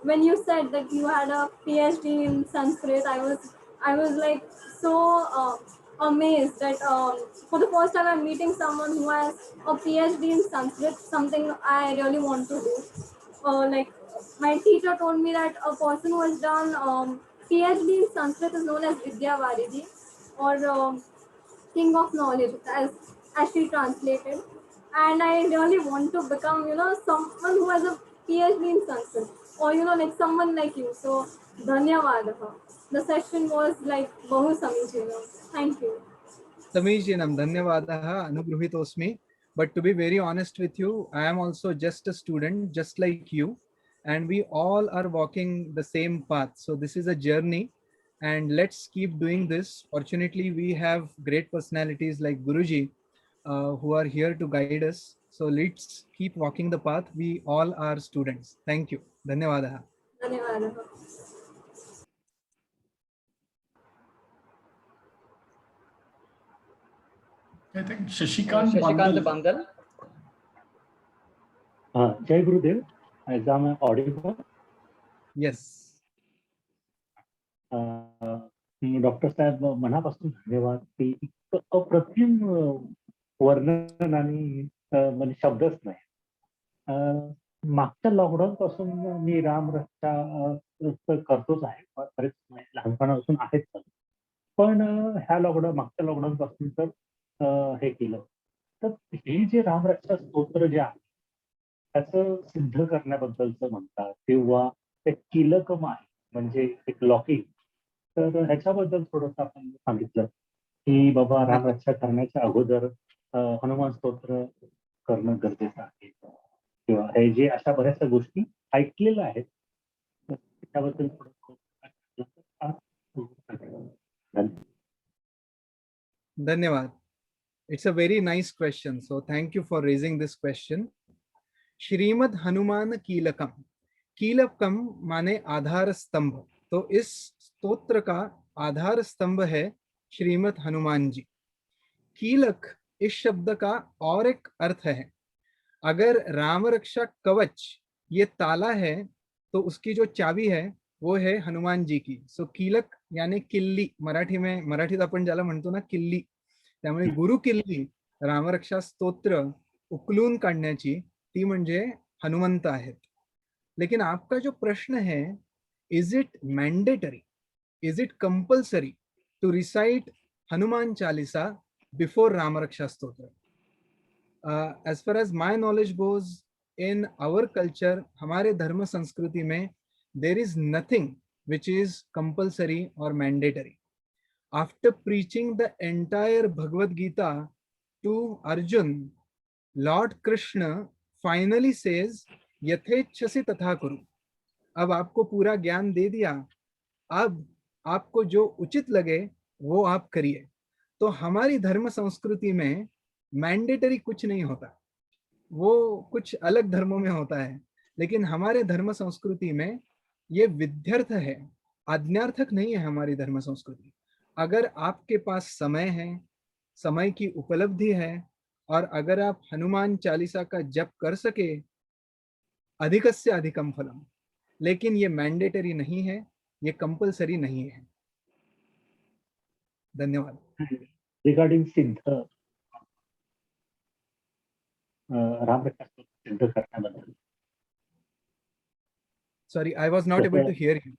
E: when you said that you had a PhD in Sanskrit, I was like so amazed that for the first time I'm meeting someone who has a PhD in Sanskrit, something I really want to do. Like my teacher told me that a person who has done PhD in Sanskrit is known as Vidya Varidhi, or King of Knowledge, as she translated. And I really want to become, someone who has a PhD in Sanskrit, or like someone like you. So, dhanyavadaha. The session was like bahu samichinam. Thank you.
B: Samichinam, dhanyavadaha, anugruhitosmi. But to be very honest with you, I am also just a student, just like you, and we all are walking the same path. So this is a journey, and let's keep doing this. Fortunately, we have great personalities like Guruji who are here to guide us. So let's keep walking the path. We all are students. Thank you. Dhanyawadaha.
E: धन्यवादः.
A: I think Shashikant
D: Shashikant
A: Bandal.
D: Bandal.
F: जय गुरुदेव. Is am audible?
B: Yes.
F: Doctor साहेब मनापासून धन्यवाद. ती इतकं अप्रतिम वर्णन आणि म्हणजे शब्दच नाही. मागच्या लॉकडाऊन पासून मी रामरक्षा करतोच आहे, बरेच लहानपणापासून आहेच, पण ह्या मागच्या लॉकडाऊन पासून तर हे केलं. तर हे जे रामरक्षा स्तोत्र जे आहे त्याचं सिद्ध करण्याबद्दलचं म्हणतात किंवा ते कीलकम आहे म्हणजे एक लॉकिंग, तर ह्याच्याबद्दल थोडस आपण सांगितलं की बाबा रामरक्षा करण्याच्या अगोदर हनुमान स्तोत्र करणं गरजेचं आहे किंवा हे जे अशा बऱ्याचशा गोष्टी ऐकलेल्या आहेत त्याबद्दल
B: Dhanyawad. It's a very nice question. So thank you for raising this question. Shrimad Hanuman कीलकम. कीलकम माने आधार स्तंभ. तो इस स्तोत्र का आधार स्तंभ है श्रीमद् हनुमान जी. कीलक इस शब्द का और एक अर्थ है. अगर राम रक्षा कवच ये ताला है तो उसकी जो चाबी है वो है हनुमान जी की. सो कीलक यानी किल्ली. मराठीत आपण ज्याला म्हणतो ना किल्ली, त्यामुळे गुरु किल्ली रामरक्षा स्तोत्र उकलून काढण्याची ती म्हणजे हनुमंत आहेत. लेकिन आपका जो प्रश्न है, is it mandatory, is it compulsory to recite Hanuman Chalisa before Ramraksha Stotra? As far as my knowledge goes in our culture, हमारे धर्म संस्कृति में there is nothing which is compulsory और mandatory. After preaching the entire Bhagavad Gita to Arjun, lord Krishna finally says यथेच्छसि तथा कुरु. अब आपको पूरा ज्ञान दे दिया, अब आपको जो उचित लगे वो आप करिए. तो हमारी धर्म संस्कृति में मैंडेटरी कुछ नहीं होता, वो कुछ अलग धर्मों में होता है, लेकिन हमारे धर्म संस्कृति में ये विध्यर्थ है, आज्ञार्थक नहीं है हमारी धर्म संस्कृति. अगर आपके पास समय है, समय की उपलब्धि है, और अगर आप हनुमान चालीसा का जप कर सके, अधिकस्य अधिकम फलम. लेकिन ये मैंडेटरी नहीं है, ये कंपल्सरी नहीं है. धन्यवाद.
F: रिगार्डिंग सिद्ध रामरक्षा सिद्ध करण्याबद्दल.
B: Sorry, I was not able to hear you.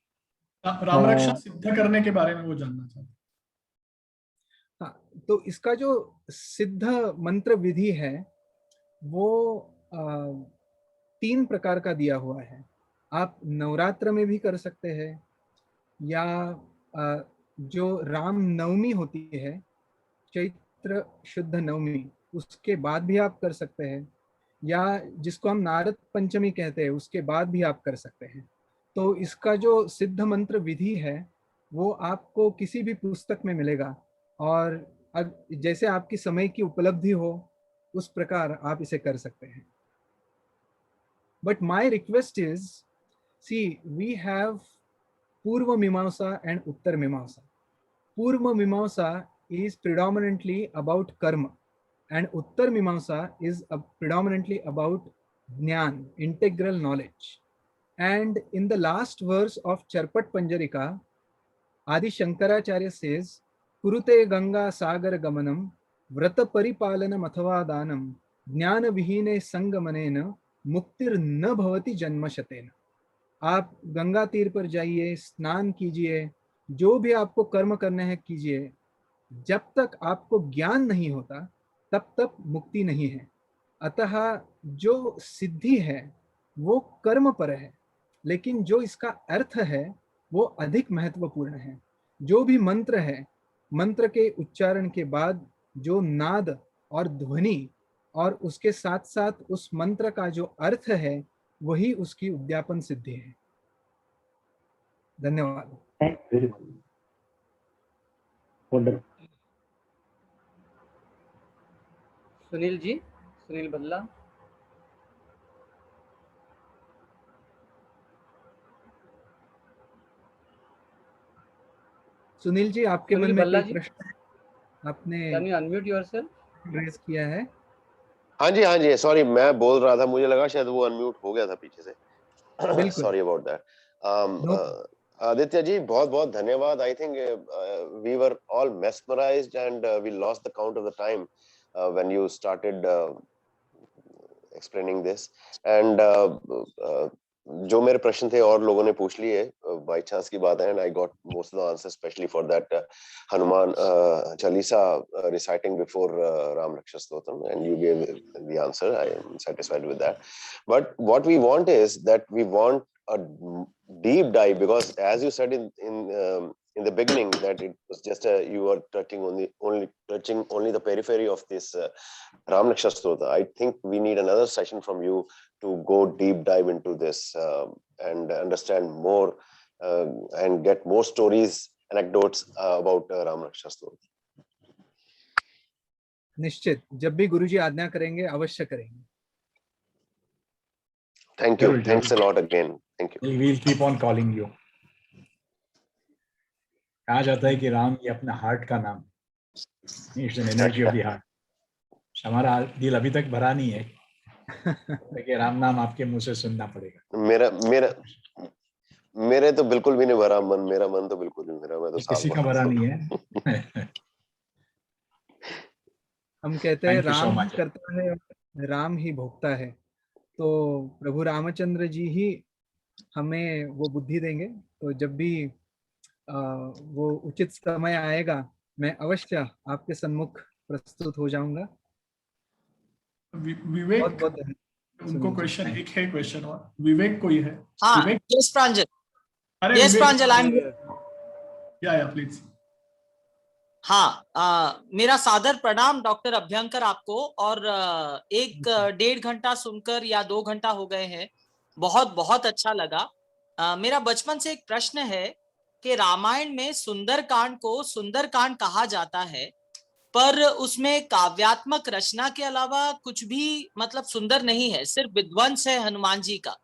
A: Ramraksha सिद्ध करने के बारे में वो जानना चाहता.
B: हाँ, तो इसका जो सिद्ध मंत्र विधि है वो 3 प्रकार का दिया हुआ है. आप नवरात्र में भी कर सकते हैं, या जो राम नवमी होती है, चैत्र शुद्ध नवमी, उसके बाद भी आप कर सकते हैं, या जिसको हम नारद पंचमी कहते हैं उसके बाद भी आप कर सकते हैं. तो इसका जो सिद्ध मंत्र विधि है वो आपको किसी भी पुस्तक में मिलेगा, और जैसे आपकी समय की उपलब्धि हो उस प्रकार आप इसे कर सकते हैं. But my request is, see we have Purva Mimamsa and उत्तर मीमांसा. पूर्व मीमांसा is predominantly about karma, and uttar mimamsa is predominantly about jnana, integral knowledge. And in the last verse of Charpat Panjarika, Adi Shankaracharya says, kurute ganga sagar gamanam vrata paripalanam athava danam jnana vihine sangamanena muktir न भवति जन्म शतेन. आप गंगा तीर पर जाइए, स्नान कीजिए, जो भी आपको कर्म करने हैं कीजिए, जब तक आपको ज्ञान नहीं होता तब तक मुक्ति नहीं है. अतः जो सिद्धि है वो कर्म पर है, लेकिन जो इसका अर्थ है वो अधिक महत्वपूर्ण है. जो भी मंत्र है, मंत्र के उच्चारण के बाद जो नाद और ध्वनि और उसके साथ साथ उस मंत्र का जो अर्थ है वही उसकी उद्यापन सिद्धि है. धन्यवाद.
F: वंडरफुल.
D: सुनील जी, सुनील भल्ला.
B: सुनील जी, आपके
D: सुनील
B: मन में
D: भल्ला
B: कोई
D: जी?
B: प्रश्न है? आपने
D: can you unmute yourself?
B: Raise किया है.
G: हाँ जी, सॉरी, मैं बोल रहा था, मुझे लगा शायद वो अनम्यूट हो गया था पीछे से.
B: बिल्कुल.
G: Sorry about that.
B: No.
G: Aditya ji, बहुत बहुत धन्यवाद. I think we were all mesmerized and we lost the count of the time when you started explaining this. And जो मेरे प्रश्न थे और लोगों ने पूछ लिए, बाई चांस की बात है, and I got most of the answers, especially for that Hanuman Chalisa reciting before Ram Raksha Stotram, and you gave the answer. I am satisfied with that. But what we want is that we want a deep dive, because as you said in the beginning, that it was just you were touching only the periphery of this Ram Raksha Stotram. I think we need another session from you to go deep dive into this and understand more and get more stories, anecdotes about Ram Raksha Stotram.
B: निश्चित, जब भी गुरुजी आज्ञा करेंगे अवश्य करेंगे.
G: Thank you. Thanks a lot again. Thank you.
C: We'll keep on calling you. कहा जाता है कि राम ये अपना हार्ट का नाम, it's an energy of the heart. हमारा दिल अभी तक भरा नहीं है, लेकिन राम नाम आपके मुंह से सुनना पड़ेगा.
G: मेरे तो बिल्कुल भी नहीं भरा मन. मेरा मन तो बिल्कुल नहीं भरा. मैं तो
C: किसी का भरा नहीं है.
B: हम कहते हैं राम ही करता है, राम ही भोगता है. तो प्रभु रामचंद्र जी ही हमें वो बुद्धि देंगे. तो जब भी वो उचित समय आएगा, मैं अवश्य आपके सम्मुख प्रस्तुत हो जाऊंगा.
A: विवेक, उनको क्वेश्चन एक है. क्वेश्चन और विवेक कोई है?
H: हाँ,
A: विवेक.
H: यस प्रांजल.
A: अरे
H: यस प्रांजल, आई एम.
A: या प्लीज.
H: हाँ, मेरा सादर प्रणाम डॉक्टर अभ्यंकर आपको. और 1-1.5 घंटा सुनकर या 2 घंटा हो गए हैं, बहुत बहुत अच्छा लगा. मेरा बचपन से एक प्रश्न है कि रामायण में सुंदरकांड को सुंदरकांड कहा जाता है, पर उसमें काव्यात्मक रचना के अलावा कुछ भी मतलब सुंदर नहीं है, सिर्फ विध्वंस है हनुमान जी का.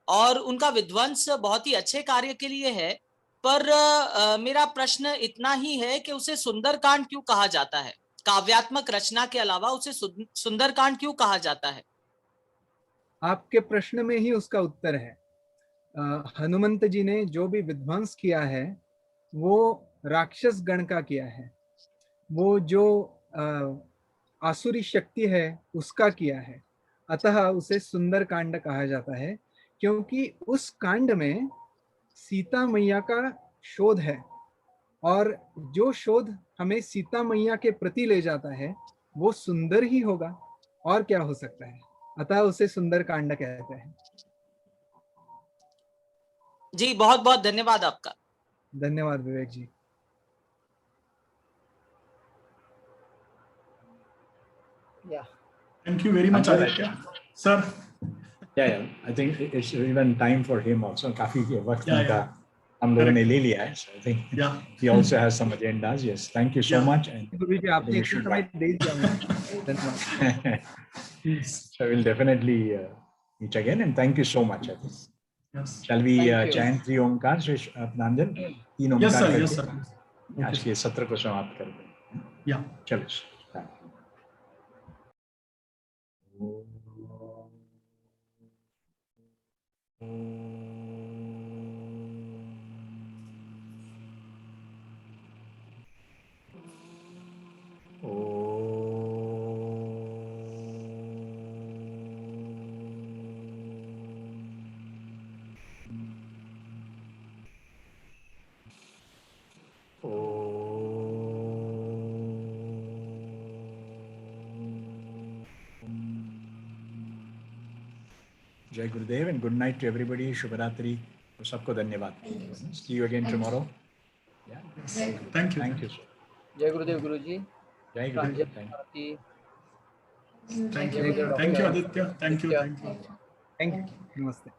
H: और उनका विध्वंस बहुत ही अच्छे कार्य के लिए है. पर मेरा प्रश्न इतना ही है कि उसे सुंदरकांड क्यों कहा जाता है? काव्यात्मक रचना के अलावा उसे सुंदरकांड क्यों कहा जाता है?
B: आपके प्रश्न में ही उसका उत्तर है. हनुमंत जी ने जो भी विध्वंस किया है वो राक्षस गण का किया है. वो जो आसुरी शक्ति है उसका किया है. अतः उसे सुंदर कांड कहा जाता है, क्योंकि उस कांड में सीता मैया का शोध है, और जो शोध हमें सीता मैया के प्रति ले जाता है वो सुंदर ही होगा, और क्या हो सकता है. अतः उसे सुंदर कांड कहते हैं.
H: जी, बहुत बहुत धन्यवाद आपका.
B: धन्यवाद विवेक जी.
D: Yeah.
A: Thank you very much, Aditya. Sir.
C: Yeah, I think it's even time for him also. काफी वक्त का हम लोगों ने ले लिया है. So I think he also has some agendas. Yes, thank you so much. And
B: गुरुजी, आपने इतना समय दे दिया मुझे. धन्यवाद.
C: So we'll definitely meet again, and thank you so much. I think.
A: Yes.
C: Shall we chant 3 Omkar से प्रांजल? 3 ओमकार.
A: Yes sir.
C: आज के सत्र को समाप्त कर दें. चलो. जय गुरुदेव and good night to everybody. शुभरात्रि. सबको धन्यवाद. See you again tomorrow. Yeah.
A: Thank you.
C: Thank you.
D: जय गुरुदेव गुरुजी.
C: जय गुरुदेव.
A: Thank you Aditya. Thank you.
B: Thank you. Namaste.